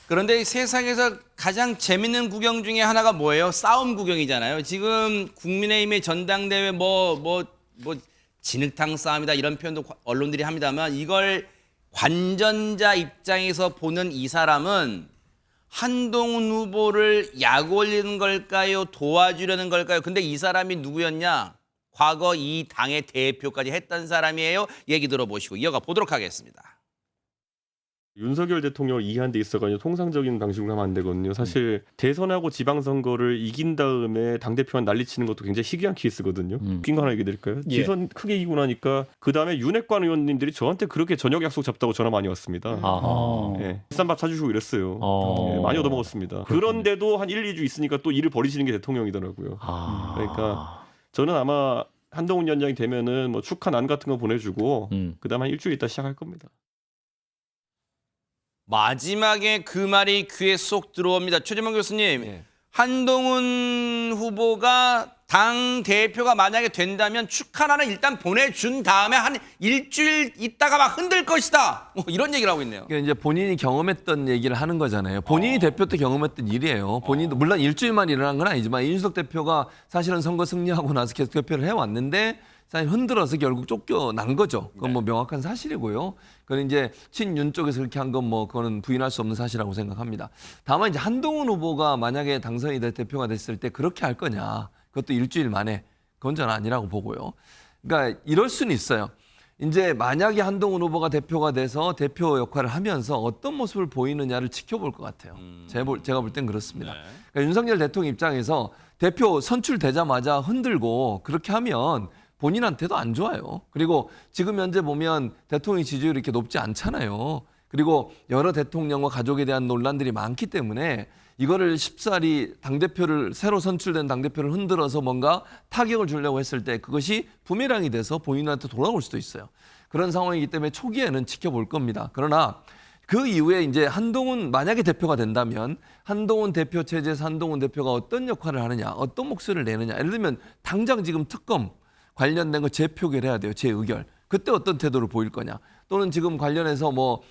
그런데 세상에서 가장 재밌는 구경 중에 하나가 뭐예요? 싸움 구경이잖아요. 지금 국민의힘의 전당대회 뭐 진흙탕 싸움이다 이런 표현도 언론들이 합니다만 이걸 관전자 입장에서 보는 이 사람은 한동훈 후보를 약 올리는 걸까요? 도와주려는 걸까요? 근데 이 사람이 누구였냐? 과거 이 당의 대표까지 했던 사람이에요. 얘기 들어보시고 이어가 보도록 하겠습니다. 윤석열 대통령을 이해한 데 있어가지고 통상적인 방식으로 하면 안 되거든요. 사실 대선하고 지방선거를 이긴 다음에 당대표만 난리치는 것도 굉장히 희귀한 케이스거든요. 웃긴 거 하나 얘기 드릴까요? 예. 지선 크게 이기고 나니까 그 다음에 윤핵관 의원님들이 저한테 그렇게 저녁 약속 잡다고 전화 많이 왔습니다. 예, 비싼밥 사주시고 이랬어요. 예, 많이 얻어먹었습니다. 그런데도 한 1, 2주 있으니까 또 일을 벌이시는 게 대통령이더라고요. 그러니까 저는 아마 한동훈 위원장이 되면은 뭐 축하난 같은 거 보내주고 그다음 한 일주일 있다 시작할 겁니다. 마지막에 그 말이 귀에 쏙 들어옵니다. 최재만 교수님, 한동훈 후보가 당 대표가 만약에 된다면 축하란을 일단 보내준 다음에 한 일주일 있다가 막 흔들 것이다. 뭐 이런 얘기를 하고 있네요. 그러니까 이제 본인이 경험했던 얘기를 하는 거잖아요. 본인이 대표 때 경험했던 일이에요. 본인도 물론 일주일만 일어난 건 아니지만 이준석 대표가 사실은 선거 승리하고 나서 계속 대표를 해왔는데 사실 흔들어서 결국 쫓겨난 거죠. 그건 뭐 명확한 사실이고요. 그건 이제 친윤 쪽에서 그렇게 한 건 뭐 그거는 부인할 수 없는 사실이라고 생각합니다. 다만 이제 한동훈 후보가 만약에 당선이 될 대표가 됐을 때 그렇게 할 거냐? 그것도 일주일 만에 그건 저는 아니라고 보고요. 그러니까 이럴 수는 있어요. 이제 만약에 한동훈 후보가 대표가 돼서 대표 역할을 하면서 어떤 모습을 보이느냐를 지켜볼 것 같아요. 제가 볼 땐 그렇습니다. 그러니까 윤석열 대통령 입장에서 대표 선출되자마자 흔들고 그렇게 하면 본인한테도 안 좋아요. 그리고 지금 현재 보면 대통령 지지율이 이렇게 높지 않잖아요. 그리고 여러 대통령과 가족에 대한 논란들이 많기 때문에 이거를 쉽사리 당대표를 새로 선출된 당대표를 흔들어서 뭔가 타격을 주려고 했을 때 그것이 부메랑이 돼서 본인한테 돌아올 수도 있어요. 그런 상황이기 때문에 초기에는 지켜볼 겁니다. 그러나 그 이후에 이제 한동훈 만약에 대표가 된다면 한동훈 대표 체제에서 한동훈 대표가 어떤 역할을 하느냐, 어떤 목소리를 내느냐. 예를 들면 당장 지금 특검 관련된 거 재표결해야 돼요. 재의결. 그때 어떤 태도를 보일 거냐. 또는 지금 관련해서 뭐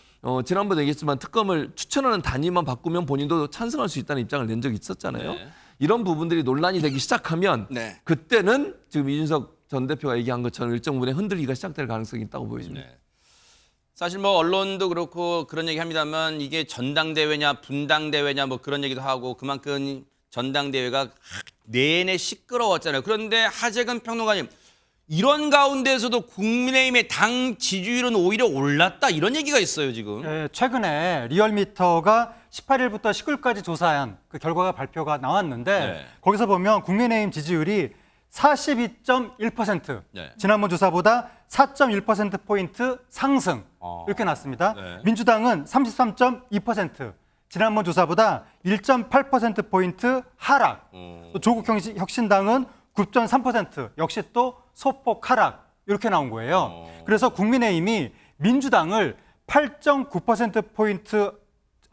지난번에 얘기했지만 특검을 추천하는 단위만 바꾸면 본인도 찬성할 수 있다는 입장을 낸 적이 있었잖아요. 이런 부분들이 논란이 되기 시작하면 그때는 지금 이준석 전 대표가 얘기한 것처럼 일정 부분에 흔들기가 시작될 가능성이 있다고 보여집니다. 사실 뭐 언론도 그렇고 그런 얘기 합니다만 이게 전당대회냐 분당대회냐 뭐 그런 얘기도 하고 그만큼 전당대회가 내내 시끄러웠잖아요. 그런데 하재근 평론가님, 이런 가운데서도 국민의힘의 당 지지율은 오히려 올랐다 이런 얘기가 있어요 지금. 네, 최근에 리얼미터가 18일부터 19일까지 조사한 그 결과가 발표가 나왔는데 거기서 보면 국민의힘 지지율이 42.1%, 지난번 조사보다 4.1%포인트 상승 이렇게 났습니다. 민주당은 33.2%, 지난번 조사보다 1.8%포인트 하락, 또 조국 혁신당은 9.3% 역시 또 소폭 하락 이렇게 나온 거예요. 그래서 국민의힘이 민주당을 8.9%포인트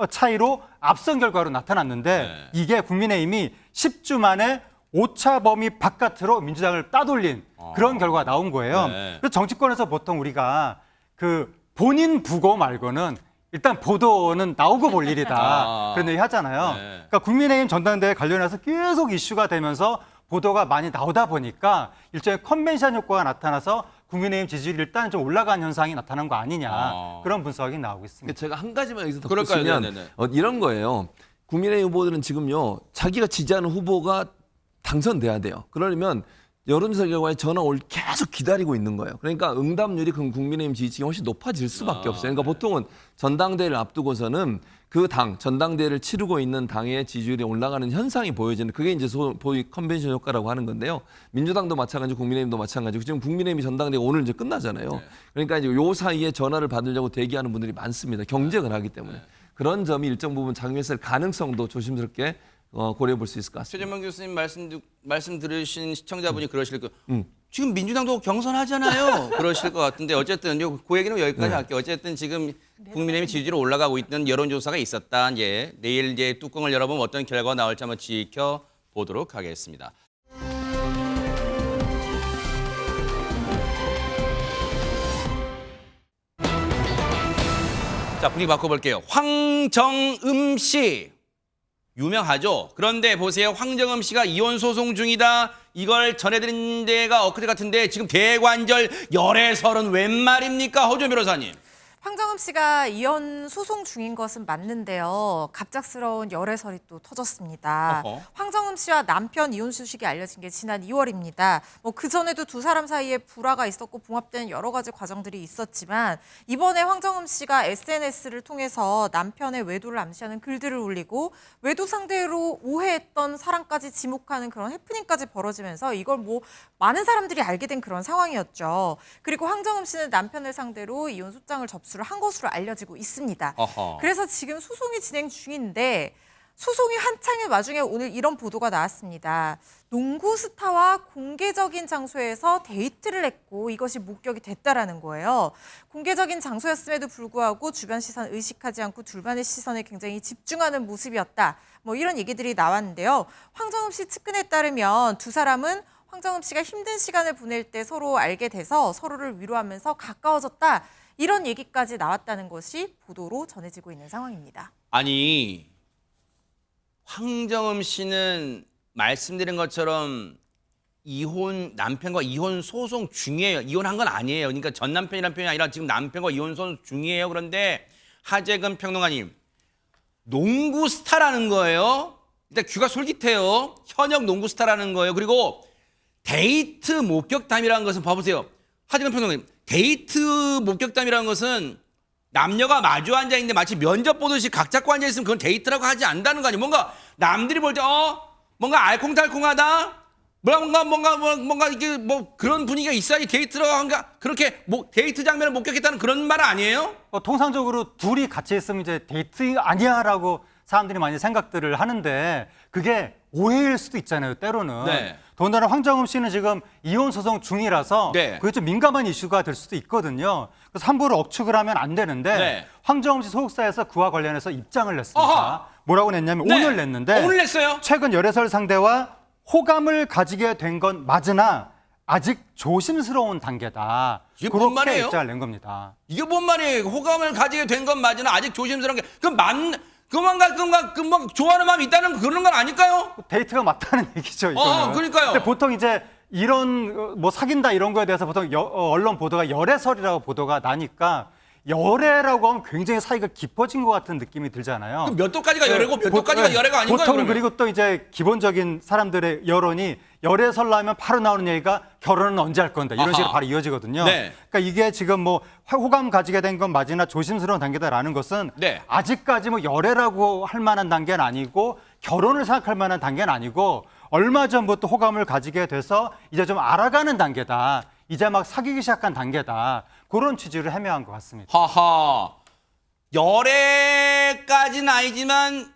차이로 앞선 결과로 나타났는데 이게 국민의힘이 10주 만에 오차 범위 바깥으로 민주당을 따돌린 그런 결과가 나온 거예요. 그래서 정치권에서 보통 우리가 그 본인 부고 말고는 일단 보도는 나오고 볼 일이다. 그런 얘기 하잖아요. 그러니까 국민의힘 전당대회 관련해서 계속 이슈가 되면서 보도가 많이 나오다 보니까 일종의 컨벤션 효과가 나타나서 국민의힘 지지율이 일단 좀 올라간 현상이 나타난 거 아니냐. 그런 분석이 나오고 있습니다. 제가 한 가지만 여기서 덧붙이면 이런 거예요. 국민의힘 후보들은 지금요. 자기가 지지하는 후보가 당선돼야 돼요. 그러려면 여론조사 결과에 전화 올 계속 기다리고 있는 거예요. 그러니까 응답률이 국민의힘 지지층이 훨씬 높아질 수밖에 없어요. 그러니까 보통은 전당대회를 앞두고서는 그 당, 전당대회를 치르고 있는 당의 지지율이 올라가는 현상이 보여지는 그게 이제 소위 컨벤션 효과라고 하는 건데요. 민주당도 마찬가지고 국민의힘도 마찬가지고 지금 국민의힘이 전당대회가 오늘 이제 끝나잖아요. 그러니까 이제 요 사이에 전화를 받으려고 대기하는 분들이 많습니다. 경쟁을 하기 때문에. 그런 점이 일정 부분 작용했을 가능성도 조심스럽게 고려해 볼 수 있을 것 같습니다. 최재만 교수님 말씀 들으신 시청자분이 그러실 거예요. 지금 민주당도 경선하잖아요. 그러실 것 같은데 어쨌든 그 얘기는 여기까지 할게요. 어쨌든 지금 국민의힘 지지율이 올라가고 있는 여론조사가 있었다. 내일 이제 뚜껑을 열어보면 어떤 결과가 나올지 한번 지켜보도록 하겠습니다. 자, 분위기 바꿔볼게요. 황정음 씨. 유명하죠. 그런데 보세요. 황정음 씨가 이혼 소송 중이다. 이걸 전해드린 데가 엊그제 같은데 지금 대관절 열애설은 웬 말입니까? 허준 변호사님. 황정음 씨가 이혼 소송 중인 것은 맞는데요. 갑작스러운 열애설이 또 터졌습니다. 어허. 황정음 씨와 남편 이혼 소식이 알려진 게 지난 2월입니다. 그 전에도 두 사람 사이에 불화가 있었고 봉합되는 여러 가지 과정들이 있었지만 이번에 황정음 씨가 SNS를 통해서 남편의 외도를 암시하는 글들을 올리고 외도 상대로 오해했던 사람까지 지목하는 그런 해프닝까지 벌어지면서 이걸 많은 사람들이 알게 된 그런 상황이었죠. 그리고 황정음 씨는 남편을 상대로 이혼 소장을 접수를 한 것으로 알려지고 있습니다. 어허. 그래서 지금 소송이 진행 중인데 소송이 한창인 와중에 오늘 이런 보도가 나왔습니다. 농구 스타와 공개적인 장소에서 데이트를 했고 이것이 목격이 됐다라는 거예요. 공개적인 장소였음에도 불구하고 주변 시선 의식하지 않고 둘만의 시선에 굉장히 집중하는 모습이었다. 이런 얘기들이 나왔는데요. 황정음 씨 측근에 따르면 두 사람은 황정음 씨가 힘든 시간을 보낼 때 서로 알게 돼서 서로를 위로하면서 가까워졌다. 이런 얘기까지 나왔다는 것이 보도로 전해지고 있는 상황입니다. 아니, 황정음 씨는 말씀드린 것처럼 남편과 이혼 소송 중이에요. 이혼한 건 아니에요. 그러니까 전 남편이란 표현이 아니라 지금 남편과 이혼 소송 중이에요. 그런데 하재근 평론가님, 농구 스타라는 거예요. 일단 귀가 솔깃해요. 현역 농구 스타라는 거예요. 그리고 데이트 목격담이라는 것은 봐보세요. 하재근 평론가님, 데이트 목격담이라는 것은 남녀가 마주 앉아 있는데 마치 면접 보듯이 각 잡고 앉아 있으면 그건 데이트라고 하지 않는다는 거 아니에요. 뭔가 남들이 볼 때 뭔가 알콩달콩하다. 뭔가 이게 그런 분위기가 있어야지 데이트라고 한가. 그렇게 데이트 장면을 목격했다는 그런 말 아니에요? 통상적으로 둘이 같이 있으면 이제 데이트 아니야라고 사람들이 많이 생각들을 하는데 그게 오해일 수도 있잖아요, 때로는. 네. 더군다나 황정음 씨는 지금 이혼 소송 중이라서 네. 그게 좀 민감한 이슈가 될 수도 있거든요. 그래서 함부로 억측을 하면 안 되는데 네. 황정음 씨 소속사에서 그와 관련해서 입장을 냈습니다. 어허. 뭐라고 냈냐면 네. 오늘 냈는데 오늘 냈어요? 최근 열애설 상대와 호감을 가지게 된 건 맞으나 아직 조심스러운 단계다. 이게 뭔 그렇게 말이에요? 입장을 낸 겁니다. 이게 뭔 말이에요? 호감을 가지게 된 건 맞으나 아직 조심스러운 게 그만 좋아하는 마음이 있다는 그런 건 아닐까요? 데이트가 맞다는 얘기죠, 이거는. 그러니까요. 근데 보통 이제 이런 사귄다 이런 거에 대해서 보통 언론 보도가 열애설이라고 보도가 나니까 열애라고 하면 굉장히 사이가 깊어진 것 같은 느낌이 들잖아요. 그럼 몇 도까지가 열애고 몇 도까지가 열애가 아닌가요? 보통 그러면? 그리고 또 이제 기본적인 사람들의 여론이 열애설 나면 바로 나오는 얘기가 결혼은 언제 할 건데 이런 아하. 식으로 바로 이어지거든요. 네. 그러니까 이게 지금 호감 가지게 된 건 맞으나 조심스러운 단계다라는 것은 네. 아직까지 열애라고 할 만한 단계는 아니고 결혼을 생각할 만한 단계는 아니고 얼마 전부터 호감을 가지게 돼서 이제 좀 알아가는 단계다. 이제 막 사귀기 시작한 단계다. 그런 취지를 해명한 것 같습니다. 하하. 열애까지는 아니지만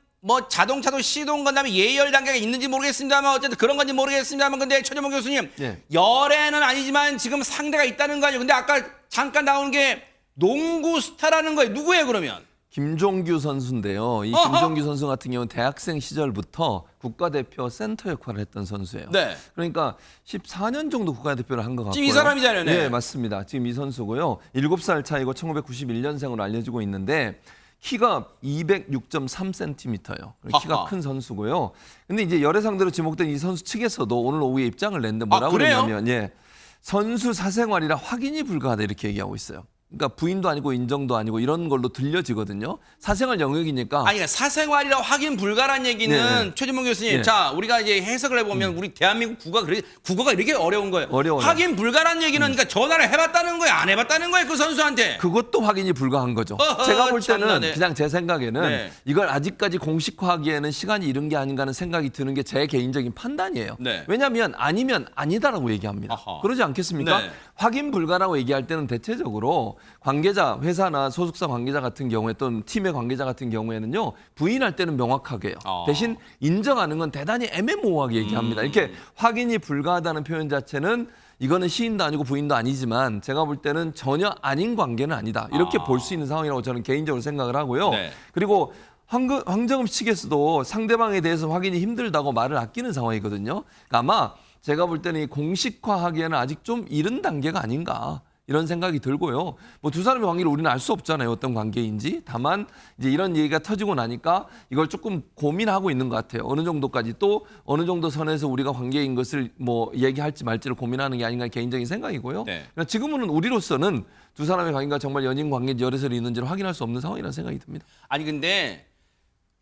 자동차도 시동 건 다음에 예열 단계가 있는지 모르겠습니다만 어쨌든 그런 건지 모르겠습니다만 근데 최재봉 교수님 예. 열애는 아니지만 지금 상대가 있다는 거 아니에요. 근데 아까 잠깐 나오는 게 농구 스타라는 거예요. 누구예요 그러면? 김종규 선수인데요. 이 어허. 김종규 선수 같은 경우는 대학생 시절부터 국가대표 센터 역할을 했던 선수예요. 네. 그러니까 14년 정도 국가대표를 한 것 같고요. 지금 이 사람이잖아요. 네. 네, 맞습니다. 지금 이 선수고요. 7살 차이고 1991년생으로 알려지고 있는데 키가 206.3cm예요. 키가 아하. 큰 선수고요. 근데 이제 열애 상대로 지목된 이 선수 측에서도 오늘 오후에 입장을 냈는데 뭐라고 그래요? 그랬냐면 선수 사생활이라 확인이 불가하다 이렇게 얘기하고 있어요. 그러니까 부인도 아니고 인정도 아니고 이런 걸로 들려지거든요. 사생활 영역이니까. 아니 사생활이라 확인 불가란 얘기는 네. 최진봉 교수님, 네. 자 우리가 이제 해석을 해보면 우리 대한민국 국어가 이렇게 어려운 거예요. 어려워요. 확인 불가란 얘기는 그러니까 전화를 해봤다는 거예요, 안 해봤다는 거예요, 그 선수한테. 그것도 확인이 불가한 거죠. 어허, 제가 볼 때는 참나네. 그냥 제 생각에는 네. 이걸 아직까지 공식화하기에는 시간이 이른 게 아닌가 하는 생각이 드는 게 제 개인적인 판단이에요. 네. 왜냐하면 아니면 아니다라고 얘기합니다. 아하. 그러지 않겠습니까? 네. 확인 불가라고 얘기할 때는 대체적으로 관계자, 회사나 소속사 관계자 같은 경우에 또는 팀의 관계자 같은 경우에는요. 부인할 때는 명확하게 해요. 대신 인정하는 건 대단히 애매모호하게 얘기합니다. 이렇게 확인이 불가하다는 표현 자체는 이거는 시인도 아니고 부인도 아니지만 제가 볼 때는 전혀 아닌 관계는 아니다. 이렇게 볼 수 있는 상황이라고 저는 개인적으로 생각을 하고요. 네. 그리고 황정음 측에서도 상대방에 대해서 확인이 힘들다고 말을 아끼는 상황이거든요. 그러니까 아마 제가 볼 때는 이 공식화하기에는 아직 좀 이른 단계가 아닌가 이런 생각이 들고요. 뭐 두 사람의 관계를 우리는 알 수 없잖아요. 어떤 관계인지. 다만 이제 이런 얘기가 터지고 나니까 이걸 조금 고민하고 있는 것 같아요. 어느 정도까지 또 어느 정도 선에서 우리가 관계인 것을 뭐 얘기할지 말지를 고민하는 게 아닌가 개인적인 생각이고요. 네. 그러니까 지금은 우리로서는 두 사람의 관계가 정말 연인 관계인지 열애설이 있는지를 확인할 수 없는 상황이라는 생각이 듭니다. 아니 근데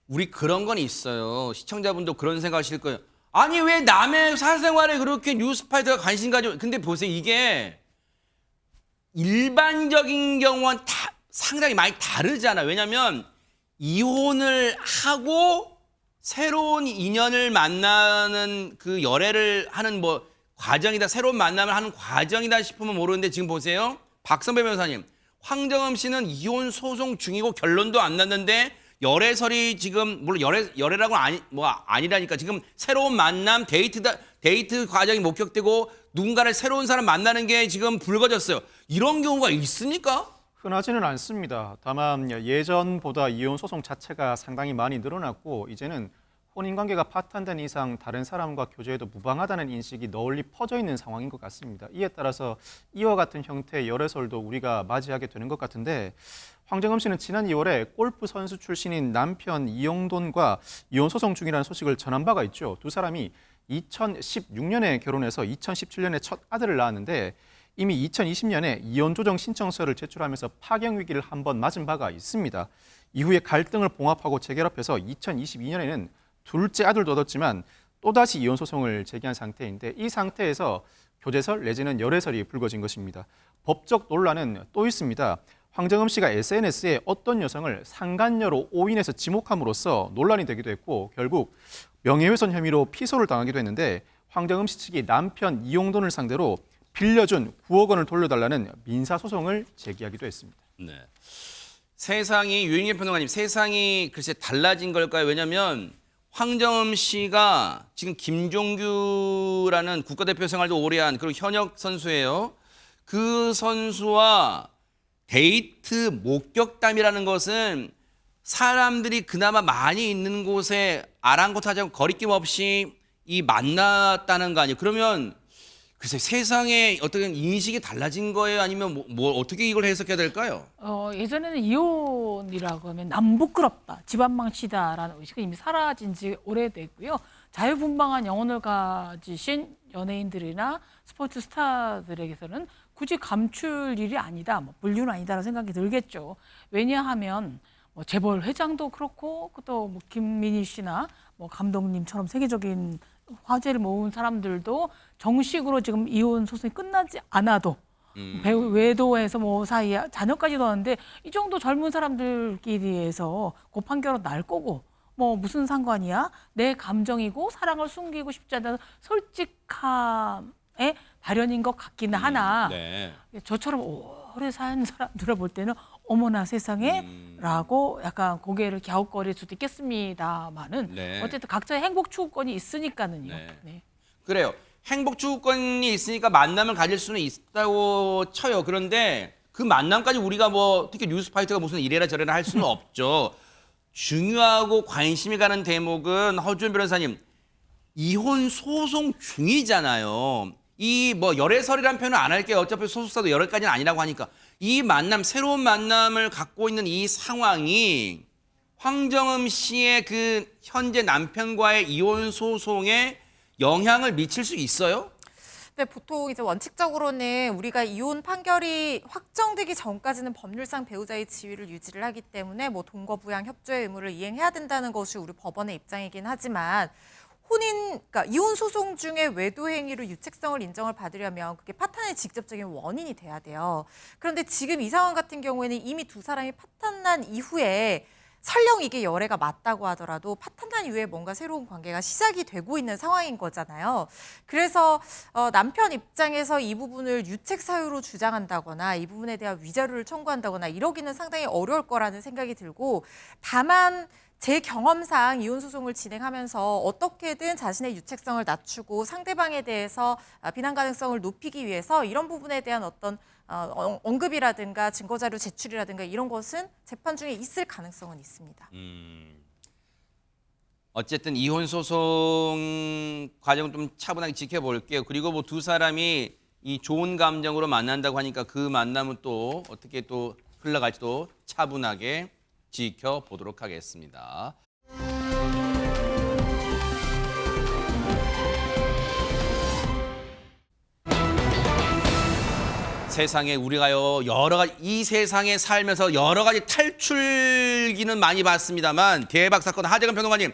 우리 그런 건 있어요. 시청자분도 그런 생각하실 거예요. 아니 왜 남의 사생활에 그렇게 뉴스파이터가 관심 가지고. 근데 보세요. 이게 일반적인 경우는 다 상당히 많이 다르잖아. 왜냐하면 이혼을 하고 새로운 인연을 만나는 그 열애를 하는 뭐 과정이다, 새로운 만남을 하는 과정이다 싶으면 모르는데 지금 보세요. 박선배 변호사님, 황정음 씨는 이혼 소송 중이고 결론도 안 났는데 열애설이 지금 물론 열애라고는 아니라니까 지금 새로운 만남 데이트 과정이 목격되고 누군가를 새로운 사람 만나는 게 지금 불거졌어요. 이런 경우가 있습니까? 흔하지는 않습니다. 다만 예전보다 이혼 소송 자체가 상당히 많이 늘어났고 이제는 혼인관계가 파탄된 이상 다른 사람과 교제해도 무방하다는 인식이 널리 퍼져 있는 상황인 것 같습니다. 이에 따라서 이와 같은 형태의 열애설도 우리가 맞이하게 되는 것 같은데 황정음 씨는 지난 2월에 골프 선수 출신인 남편 이영돈과 이혼 소송 중이라는 소식을 전한 바가 있죠. 두 사람이 2016년에 결혼해서 2017년에 첫 아들을 낳았는데 이미 2020년에 이혼 조정 신청서를 제출하면서 파경 위기를 한번 맞은 바가 있습니다. 이후에 갈등을 봉합하고 재결합해서 2022년에는 둘째 아들도 얻었지만 또다시 이혼 소송을 제기한 상태인데 이 상태에서 교제설 내지는 열애설이 불거진 것입니다. 법적 논란은 또 있습니다. 황정음 씨가 SNS에 어떤 여성을 상간녀로 오인해서 지목함으로써 논란이 되기도 했고 결국 명예훼손 혐의로 피소를 당하기도 했는데 황정음 씨 측이 남편 이용돈을 상대로 빌려준 9억 원을 돌려달라는 민사소송을 제기하기도 했습니다. 네. 세상이 유인계 평론가님 세상이 글쎄 달라진 걸까요? 왜냐하면 황정음 씨가 지금 김종규라는 국가대표 생활도 오래 한 그런 현역 선수예요. 그 선수와 데이트 목격담이라는 것은 사람들이 그나마 많이 있는 곳에 아랑곳하지 않고 거리낌 없이 이 만났다는 거 아니에요. 그러면 글쎄 세상에 어떻게 인식이 달라진 거예요? 아니면 뭐 어떻게 이걸 해석해야 될까요? 예전에는 이혼이라고 하면 남부끄럽다, 집안 망치다라는 의식은 이미 사라진 지 오래됐고요. 자유분방한 영혼을 가지신 연예인들이나 스포츠 스타들에게서는 굳이 감출 일이 아니다, 뭐 불륜 아니다라는 생각이 들겠죠. 왜냐하면 뭐 재벌 회장도 그렇고 또 뭐 김민희 씨나 뭐 감독님처럼 세계적인 화제를 모은 사람들도 정식으로 지금 이혼 소송이 끝나지 않아도 배우 외도에서 뭐 사이에 자녀까지도 하는데 이 정도 젊은 사람들끼리에서 그 판결은 날 거고 뭐 무슨 상관이야? 내 감정이고 사랑을 숨기고 싶지 않다는 솔직함의 발현인 것 같기는 하나 네. 저처럼 오래 산 사람들을 볼 때는 어머나 세상에 라고 약간 고개를 갸웃거릴 수도 있겠습니다만은 네. 어쨌든 각자의 행복 추구권이 있으니까는요. 네. 네. 그래요. 행복 추구권이 있으니까 만남을 가질 수는 있다고 쳐요. 그런데 그 만남까지 우리가 뭐 특히 뉴스파이터가 무슨 이래라 저래라 할 수는 없죠. 중요하고 관심이 가는 대목은 허준 변호사님 이혼 소송 중이잖아요. 이 뭐 열애설이란 표현은 안 할게요. 어차피 소속사도 열애까지는 아니라고 하니까 이 만남 새로운 만남을 갖고 있는 이 상황이 황정음 씨의 그 현재 남편과의 이혼 소송에 영향을 미칠 수 있어요? 네, 보통 이제 원칙적으로는 우리가 이혼 판결이 확정되기 전까지는 법률상 배우자의 지위를 유지를 하기 때문에 뭐 동거부양 협조의 의무를 이행해야 된다는 것이 우리 법원의 입장이긴 하지만 그러니까 이혼 소송 중에 외도 행위로 유책성을 인정을 받으려면 그게 파탄의 직접적인 원인이 돼야 돼요. 그런데 지금 이 상황 같은 경우에는 이미 두 사람이 파탄난 이후에 설령 이게 열애가 맞다고 하더라도 파탄난 이후에 뭔가 새로운 관계가 시작이 되고 있는 상황인 거잖아요. 그래서 남편 입장에서 이 부분을 유책 사유로 주장한다거나 이 부분에 대한 위자료를 청구한다거나 이러기는 상당히 어려울 거라는 생각이 들고 다만 제 경험상 이혼 소송을 진행하면서 어떻게든 자신의 유책성을 낮추고 상대방에 대해서 비난 가능성을 높이기 위해서 이런 부분에 대한 어떤 언급이라든가 증거자료 제출이라든가 이런 것은 재판 중에 있을 가능성은 있습니다. 어쨌든 이혼 소송 과정을 좀 차분하게 지켜볼게요. 그리고 뭐 두 사람이 이 좋은 감정으로 만난다고 하니까 그 만남은 또 어떻게 또 흘러갈지도 차분하게 지켜보도록 하겠습니다. 세상에 우리가요 이 세상에 살면서 여러 가지 탈출기는 많이 봤습니다만 대박 사건 하재근 평론가님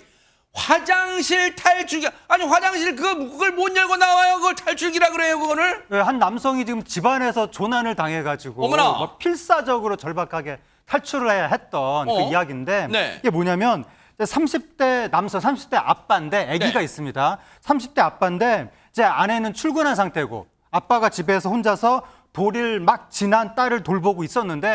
화장실 탈출기 아니 화장실 그걸 못 열고 나와요 그걸 탈출기라 그래요 그거를? 네, 한 남성이 지금 집안에서 조난을 당해가지고 어머나. 뭐 필사적으로 절박하게 탈출을 해야 했던 그 이야기인데 네. 이게 뭐냐면 30대 남성 30대 아빠인데 아기가 네. 있습니다. 30대 아빠인데 이제 아내는 출근한 상태고 아빠가 집에서 혼자서 도리를 막 지난 딸을 돌보고 있었는데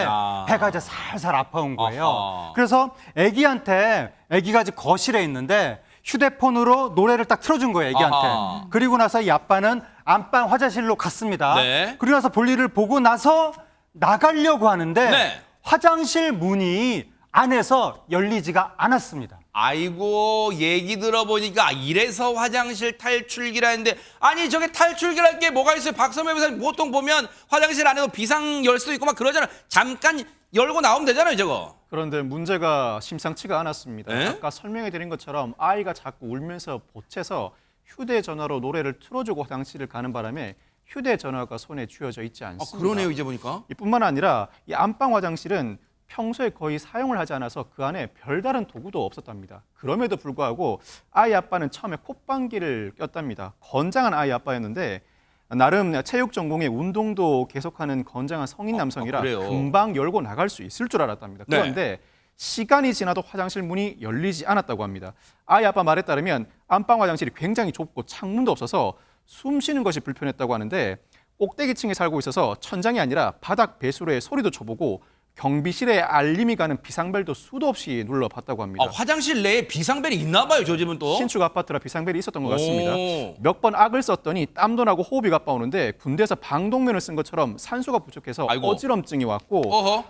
배가 이제 살살 아파온 거예요. 아하. 그래서 아기가 이제 거실에 있는데 휴대폰으로 노래를 딱 틀어준 거예요, 아기한테. 아하. 그리고 나서 이 아빠는 안방 화장실로 갔습니다. 네. 그리고 나서 볼일을 보고 나서 나가려고 하는데 네. 화장실 문이 안에서 열리지가 않았습니다. 아이고 얘기 들어보니까 이래서 화장실 탈출기라는데 아니 저게 탈출기랄 게 뭐가 있어요? 박선배 변호사님 보통 보면 화장실 안에도 비상 열 수도 있고 막 그러잖아요. 잠깐 열고 나오면 되잖아요 저거. 그런데 문제가 심상치가 않았습니다. 네? 아까 설명해 드린 것처럼 아이가 자꾸 울면서 보채서 휴대전화로 노래를 틀어주고 화장실을 가는 바람에 휴대전화가 손에 쥐어져 있지 않습니다. 그러네요 이제 보니까. 이뿐만 아니라 이 안방 화장실은 평소에 거의 사용을 하지 않아서 그 안에 별다른 도구도 없었답니다. 그럼에도 불구하고 아이 아빠는 처음에 콧방귀를 꼈답니다. 건장한 아이 아빠였는데 나름 체육 전공에 운동도 계속하는 건장한 성인 남성이라 그래요? 금방 열고 나갈 수 있을 줄 알았답니다. 네. 그런데 시간이 지나도 화장실 문이 열리지 않았다고 합니다. 아이 아빠 말에 따르면 안방 화장실이 굉장히 좁고 창문도 없어서 숨 쉬는 것이 불편했다고 하는데 꼭대기층에 살고 있어서 천장이 아니라 바닥 배수로에 소리도 쳐보고 경비실에 알림이 가는 비상벨도 수도 없이 눌러봤다고 합니다. 화장실 내에 비상벨이 있나 봐요 저 집은 또. 신축 아파트라 비상벨이 있었던 것 같습니다. 오. 몇 번 악을 썼더니 땀도 나고 호흡이 가빠오는데 군대에서 방독면을 쓴 것처럼 산소가 부족해서 아이고. 어지럼증이 왔고 어허.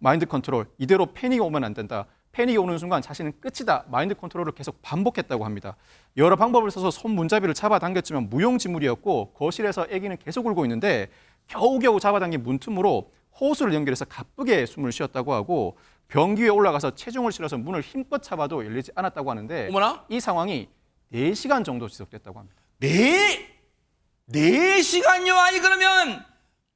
마인드 컨트롤 이대로 패닉이 오면 안 된다. 패닉이 오는 순간 자신은 끝이다. 마인드 컨트롤을 계속 반복했다고 합니다. 여러 방법을 써서 손 문잡이를 잡아당겼지만 무용지물이었고 거실에서 아기는 계속 울고 있는데 겨우겨우 잡아당긴 문틈으로 호수를 연결해서 가쁘게 숨을 쉬었다고 하고 변기 위에 올라가서 체중을 실어서 문을 힘껏 잡아도 열리지 않았다고 하는데 어머나? 이 상황이 4시간 정도 지속됐다고 합니다. 4시간요? 아니 그러면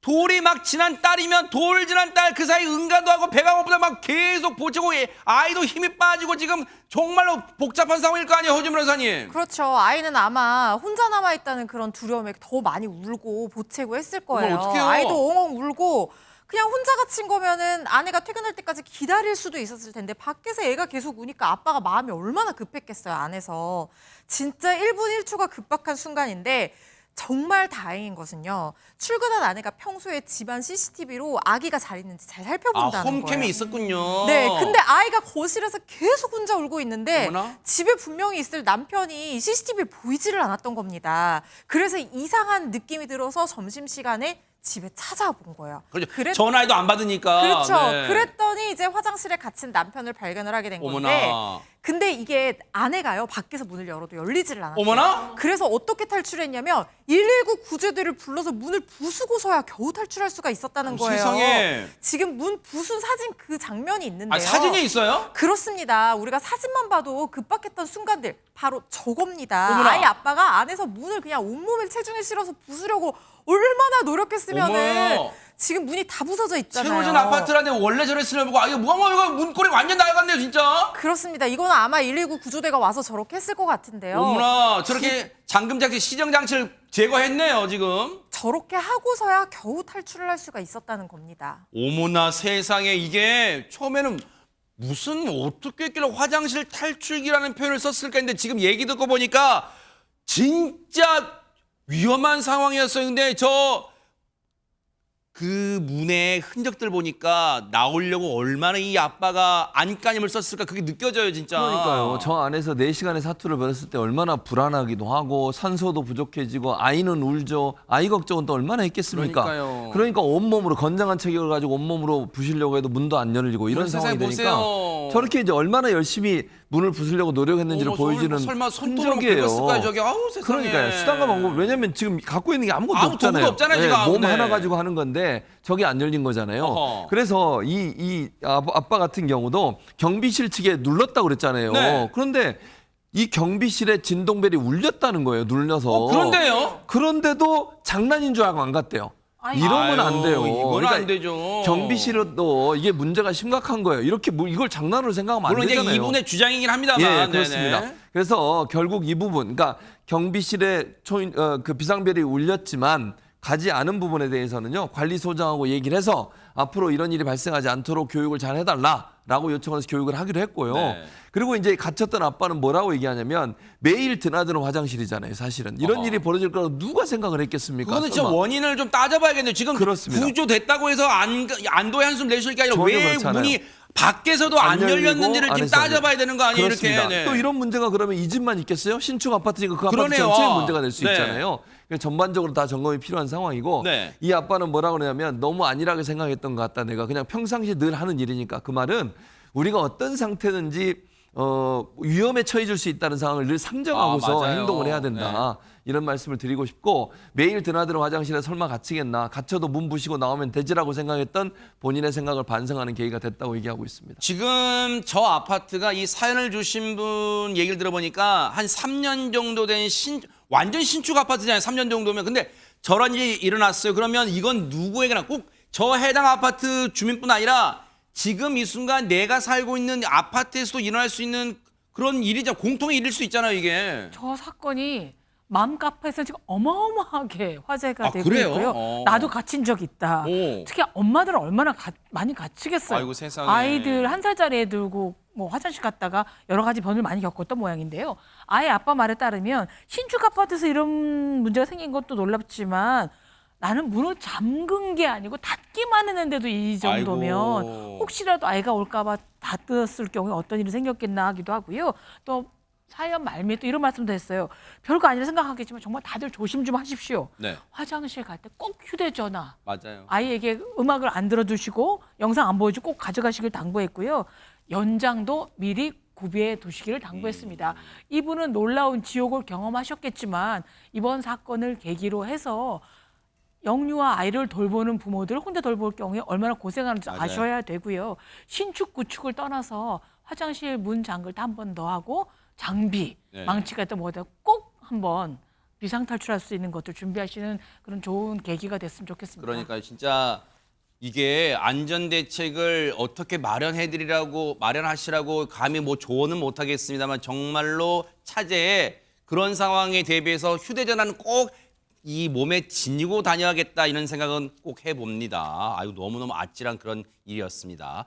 돌이 막 지난 딸이면 돌 지난 딸 그 사이 응가도 하고 배가 고프다 막 계속 보채고 아이도 힘이 빠지고 지금 정말로 복잡한 상황일 거 아니에요 허준 변호사님. 그렇죠. 아이는 아마 혼자 남아있다는 그런 두려움에 더 많이 울고 보채고 했을 거예요. 어떡해요? 아이도 엉엉 울고 그냥 혼자 갇힌 거면은 아내가 퇴근할 때까지 기다릴 수도 있었을 텐데 밖에서 애가 계속 우니까 아빠가 마음이 얼마나 급했겠어요, 안에서. 진짜 1분 1초가 급박한 순간인데 정말 다행인 것은요. 출근한 아내가 평소에 집안 CCTV로 아기가 잘 있는지 잘 살펴본다는 거예요. 홈캠이 있었군요. 네, 근데 아이가 거실에서 계속 혼자 울고 있는데 어머나? 집에 분명히 있을 남편이 CCTV에 보이지를 않았던 겁니다. 그래서 이상한 느낌이 들어서 점심시간에 집에 찾아본 거예요. 그렇죠. 전화해도 안 받으니까. 그렇죠. 네. 그랬더니 이제 화장실에 갇힌 남편을 발견을 하게 된 건데 어머나. 근데 이게 아내가요. 밖에서 문을 열어도 열리지를 않았어요. 어머나? 그래서 어떻게 탈출했냐면 119 구조대를 불러서 문을 부수고서야 겨우 탈출할 수가 있었다는 거예요. 세상에. 지금 문 부순 사진 그 장면이 있는데요. 아, 사진이 있어요? 그렇습니다. 우리가 사진만 봐도 급박했던 순간들 바로 저겁니다. 어머나. 아이 아빠가 안에서 문을 그냥 온몸에 체중에 실어서 부수려고 얼마나 노력했으면은 어머. 지금 문이 다 부서져 있잖아요. 새로 지은 아파트라는데 원래 저랬으면 보고 이거 뭐가 문고리 완전 나갔네요 진짜. 그렇습니다. 이거는 아마 119 구조대가 와서 저렇게 했을 것 같은데요. 어머나 저렇게 잠금장치 시정장치를 제거했네요 지금. 저렇게 하고서야 겨우 탈출을 할 수가 있었다는 겁니다. 어머나 세상에 이게 처음에는 무슨 어떻게 했길래 화장실 탈출기라는 표현을 썼을까 했는데 지금 얘기 듣고 보니까 진짜 위험한 상황이었어요. 근데 그 문의 흔적들 보니까 나오려고 얼마나 이 아빠가 안간힘을 썼을까 그게 느껴져요 진짜. 그러니까요. 저 안에서 4시간의 사투를 벌였을 때 얼마나 불안하기도 하고 산소도 부족해지고 아이는 울죠. 아이 걱정은 또 얼마나 했겠습니까? 그러니까요. 그러니까 온몸으로 건장한 체격을 가지고 온몸으로 부시려고 해도 문도 안 열리고 이런 세상에 상황이 되니까 보세요. 저렇게 이제 얼마나 열심히 문을 부수려고 노력했는지를 보여주는 설마 손톱으로 흔적이에요. 긁었을까요, 저게? 아우, 세상에. 그러니까요. 수단과 방법. 왜냐하면 지금 갖고 있는 게 아무것도 아무 없잖아요. 도구도 없잖아요, 지금. 몸 네. 하나 가지고 하는 건데 저게 안 열린 거잖아요. 어허. 그래서 이 아빠 같은 경우도 경비실 측에 눌렀다고 그랬잖아요. 네. 그런데 이 경비실에 진동벨이 울렸다는 거예요. 눌려서. 그런데요? 그런데도 장난인 줄 알고 안 갔대요. 이러면 안 돼요. 이건 안 되죠. 경비실도 이게 문제가 심각한 거예요. 이렇게 이걸 장난으로 생각하면 안 물론 이제 되잖아요. 이분의 주장이긴 합니다만. 예, 네네. 그렇습니다. 그래서 결국 이 부분, 그러니까 경비실에 그 비상벨이 울렸지만 가지 않은 부분에 대해서는요, 관리소장하고 얘기를 해서 앞으로 이런 일이 발생하지 않도록 교육을 잘 해달라라고 요청을 해서 교육을 하기로 했고요. 네. 그리고 이제 갇혔던 아빠는 뭐라고 얘기하냐면 매일 드나드는 화장실이잖아요, 사실은. 이런 일이 벌어질 거라고 누가 생각을 했겠습니까? 그거는 진짜 설마. 원인을 좀 따져봐야겠네요. 지금 그렇습니다. 구조됐다고 해서 안도의 한숨 내쉴 게 아니라 전혀 왜 그렇지 않아요. 문이 밖에서도 안 열리고 열렸는지를 지금 안에서도. 따져봐야 되는 거 아니에요? 그렇습니다. 이렇게. 네. 또 이런 문제가 그러면 이 집만 있겠어요? 신축 아파트니까 그 아파트 그러네요. 전체의 문제가 될 수 네. 있잖아요. 그러니까 전반적으로 다 점검이 필요한 상황이고 네. 이 아빠는 뭐라고 그러냐면 너무 안일하게 생각했던 것 같다. 내가 그냥 평상시 늘 하는 일이니까. 그 말은 우리가 어떤 상태든지 위험에 처해질 수 있다는 상황을 늘 상정하고서 맞아요. 행동을 해야 된다. 이런 말씀을 드리고 싶고 매일 드나드는 화장실에 설마 갇히겠나. 갇혀도 문 부시고 나오면 되지라고 생각했던 본인의 생각을 반성하는 계기가 됐다고 얘기하고 있습니다. 지금 저 아파트가 이 사연을 주신 분 얘기를 들어보니까 한 3년 정도 된 완전 신축 아파트잖아요. 3년 정도면. 근데 저런 일이 일어났어요. 그러면 이건 누구에게나 꼭 저 해당 아파트 주민뿐 아니라 지금 이 순간 내가 살고 있는 아파트에서도 일어날 수 있는 그런 일이죠. 공통의 일일 수 있잖아요, 이게. 저 사건이 맘카페에서 지금 어마어마하게 화제가 아, 되고 그래요? 있고요. 나도 갇힌 적 있다. 오. 특히 엄마들은 얼마나 많이 갇히겠어요. 아이고, 세상에. 아이들 1살짜리 애 들고 뭐 화장실 갔다가 여러 가지 번을 많이 겪었던 모양인데요. 아예 아빠 말에 따르면 신축 아파트에서 이런 문제가 생긴 것도 놀랍지만 나는 문을 잠근 게 아니고 닫기만 했는데도 이 정도면 아이고. 혹시라도 아이가 올까 봐 닫았을 경우에 어떤 일이 생겼겠나 하기도 하고요. 또 사연 말미에 또 이런 말씀도 했어요. 별거 아니라 생각하겠지만 정말 다들 조심 좀 하십시오. 네. 화장실 갈 때 꼭 휴대전화 맞아요. 아이에게 음악을 안 들어두시고 영상 안 보여주고 꼭 가져가시길 당부했고요. 연장도 미리 구비해 두시기를 당부했습니다. 이분은 놀라운 지옥을 경험하셨겠지만 이번 사건을 계기로 해서 영유아 아이를 돌보는 부모들 혼자 돌볼 경우에 얼마나 고생하는지 맞아요. 아셔야 되고요. 신축 구축을 떠나서 화장실 문 잠글 때 한 번 더 하고 장비, 네. 망치가 있다 뭐다 꼭 한번 비상탈출할 수 있는 것들 준비하시는 그런 좋은 계기가 됐으면 좋겠습니다. 그러니까 진짜 이게 안전대책을 어떻게 마련하시라고 감히 뭐 조언은 못하겠습니다만 정말로 차제에 그런 상황에 대비해서 휴대전화는 꼭 이 몸에 지니고 다녀야겠다 이런 생각은 꼭 해봅니다. 아유 너무너무 아찔한 그런 일이었습니다.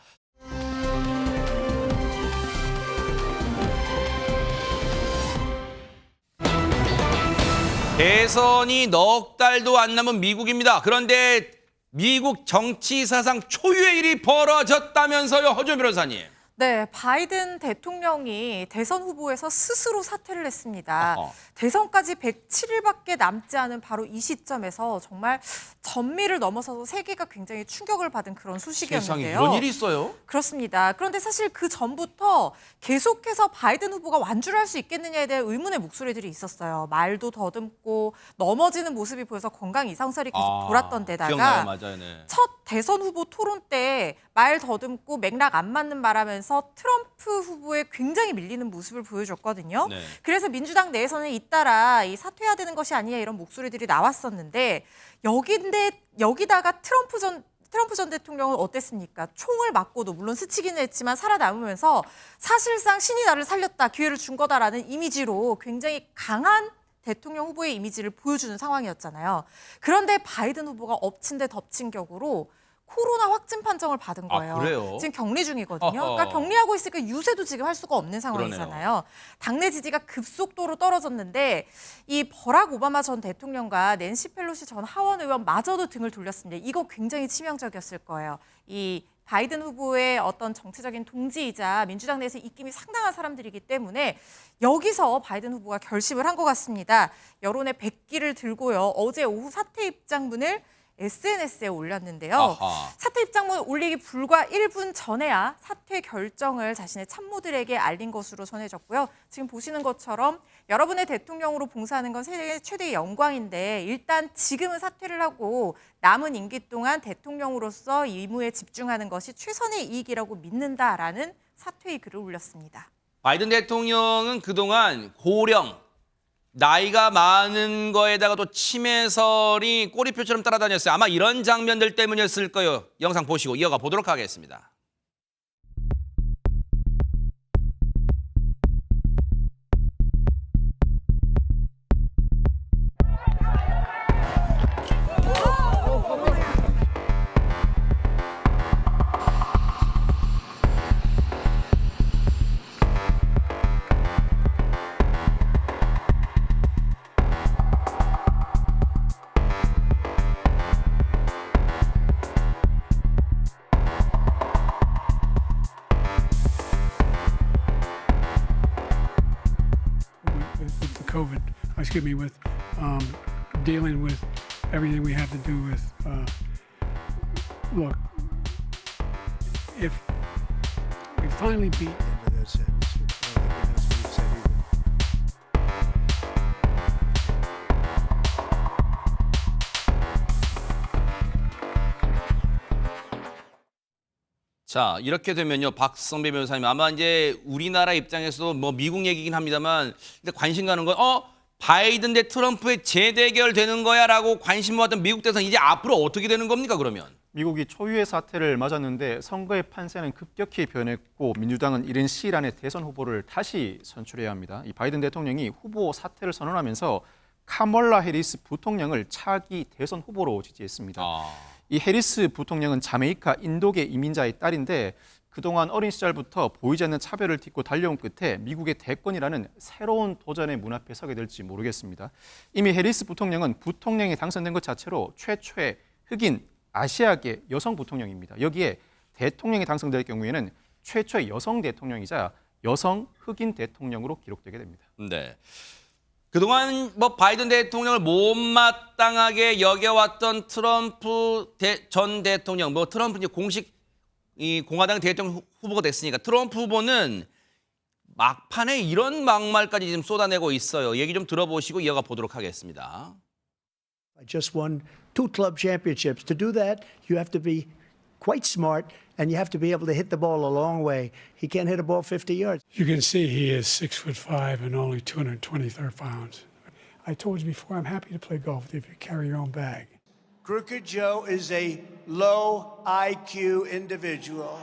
대선이 넉 달도 안 남은 미국입니다. 그런데 미국 정치 사상 초유의 일이 벌어졌다면서요, 허준 변호사님. 네, 바이든 대통령이 대선 후보에서 스스로 사퇴를 했습니다. 어허. 대선까지 107일밖에 남지 않은 바로 이 시점에서 정말 전미를 넘어서서 세계가 굉장히 충격을 받은 그런 소식이었는데요. 세상에 이런 일이 있어요? 그렇습니다. 그런데 사실 그 전부터 계속해서 바이든 후보가 완주를 할 수 있겠느냐에 대한 의문의 목소리들이 있었어요. 말도 더듬고 넘어지는 모습이 보여서 건강 이상설이 계속 돌았던 데다가 기억나요, 맞아요, 네. 첫 대선 후보 토론 때 말 더듬고 맥락 안 맞는 바라면서 트럼프 후보에 굉장히 밀리는 모습을 보여줬거든요. 네. 그래서 민주당 내에서는 잇따라 이 사퇴해야 되는 것이 아니냐 이런 목소리들이 나왔었는데 여기다가 트럼프 전 대통령은 어땠습니까? 총을 맞고도 물론 스치기는 했지만 살아남으면서 사실상 신이 나를 살렸다, 기회를 준 거다라는 이미지로 굉장히 강한 대통령 후보의 이미지를 보여주는 상황이었잖아요. 그런데 바이든 후보가 엎친 데 덮친 격으로 코로나 확진 판정을 받은 거예요. 그래요? 지금 격리 중이거든요. 어허. 그러니까 격리하고 있으니까 유세도 지금 할 수가 없는 상황이잖아요. 당내 지지가 급속도로 떨어졌는데 이 버락 오바마 전 대통령과 낸시 펠로시 전 하원 의원마저도 등을 돌렸습니다. 이거 굉장히 치명적이었을 거예요. 이 바이든 후보의 어떤 정치적인 동지이자 민주당 내에서 입김이 상당한 사람들이기 때문에 여기서 바이든 후보가 결심을 한 것 같습니다. 여론의 백기를 들고요. 어제 오후 사퇴 입장문을 SNS에 올렸는데요. 아하. 사퇴 입장문 올리기 불과 1분 전에야 사퇴 결정을 자신의 참모들에게 알린 것으로 전해졌고요. 지금 보시는 것처럼 여러분의 대통령으로 봉사하는 건 세계 최대의 영광인데 일단 지금은 사퇴를 하고 남은 임기 동안 대통령으로서 임무에 집중하는 것이 최선의 이익이라고 믿는다라는 사퇴의 글을 올렸습니다. 바이든 대통령은 그동안 고령, 나이가 많은 거에다가 또 치매설이 꼬리표처럼 따라다녔어요. 아마 이런 장면들 때문이었을 거예요. 영상 보시고 이어가 보도록 하겠습니다. with the COVID, excuse me, with dealing with everything we have to do with, look, if we finally beat into this, 자, 이렇게 되면요, 박성배 변호사님, 아마 이제 우리나라 입장에서도 뭐 미국 얘기긴 합니다만, 근데 관심 가는 건, 바이든 대 트럼프의 재대결 되는 거야라고 관심 모았던 미국 대선 이제 앞으로 어떻게 되는 겁니까, 그러면? 미국이 초유의 사태를 맞았는데 선거의 판세는 급격히 변했고 민주당은 이른 시일 안에 대선 후보를 다시 선출해야 합니다. 이 바이든 대통령이 후보 사퇴를 선언하면서 카멀라 해리스 부통령을 차기 대선 후보로 지지했습니다. 이 해리스 부통령은 자메이카 인도계 이민자의 딸인데 그동안 어린 시절부터 보이지 않는 차별을 딛고 달려온 끝에 미국의 대권이라는 새로운 도전의 문 앞에 서게 될지 모르겠습니다. 이미 해리스 부통령은 부통령에 당선된 것 자체로 최초의 흑인 아시아계 여성 부통령입니다. 여기에 대통령이 당선될 경우에는 최초의 여성 대통령이자 여성 흑인 대통령으로 기록되게 됩니다. 네. 그동안 뭐 바이든 대통령을 못마땅하게 여겨왔던 트럼프 전 대통령, 뭐 트럼프 이제 공식 이 공화당 대통령 후보가 됐으니까 트럼프 후보는 막판에 이런 막말까지 지금 쏟아내고 있어요. 얘기 좀 들어보시고 이어가 보도록 하겠습니다. I just won 2 club championships. To do that, you have to be quite smart and you have to be able to hit the ball a long way. He can't hit a ball 50 yards. you can see he is 6'5" and only 223 pounds. I told you before, I'm happy to play golf with you if you carry your own bag. Crooked Joe is a low IQ individual.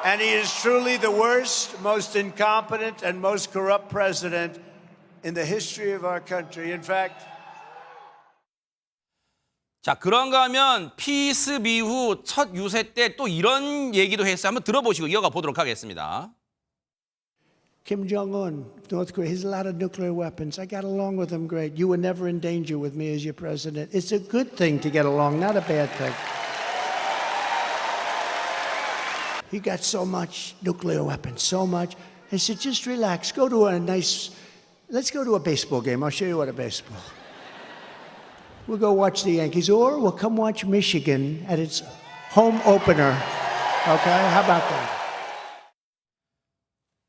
And he is truly the worst, most incompetent, and most corrupt president in the history of our country. In fact, 자, 그런가 하면 피스 이후 첫 유세 때 또 이런 얘기도 했어요. 한번 들어보시고 이어가 보도록 하겠습니다. Kim Jong-un, North Korea, he has a lot of nuclear weapons. I got along with him great. You were never in danger with me as your president. It's a good thing to get along, not a bad thing. He got so much nuclear weapons, so much. I said, just relax. Go to let's go to a baseball game. I'll show you what a baseball. We'll go watch the Yankees, or we'll come watch Michigan at its home opener. Okay, how about that?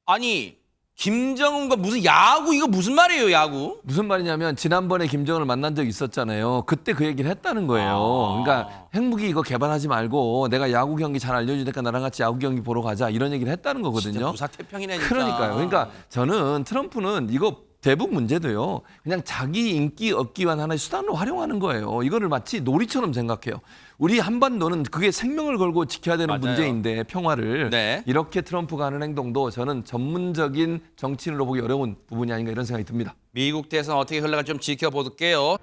아니, 김정은과 무슨 야구, 이거 무슨 말이에요, 야구? 무슨 말이냐면 지난번에 김정은을 만난 적이 있었잖아요. 그때 그 얘기를 했다는 거예요. 그러니까 핵무기 이거 개발하지 말고 내가 야구 경기 잘 알려주니까 나랑 같이 야구 경기 보러 가자 이런 얘기를 했다는 거거든요. 진짜 무사태평이네, 진짜. 그러니까요. 그러니까 저는 트럼프는 이거 대북 문제도요. 그냥 자기 인기 얻기 위한 하나의 수단으로 활용하는 거예요. 이거를 마치 놀이처럼 생각해요. 우리 한반도는 그게 생명을 걸고 지켜야 되는 맞아요. 문제인데 평화를 네. 이렇게 트럼프가 하는 행동도 저는 전문적인 정치인으로 보기 어려운 부분이 아닌가 이런 생각이 듭니다. 미국 대선 어떻게 흘러갈지 좀 지켜볼게요.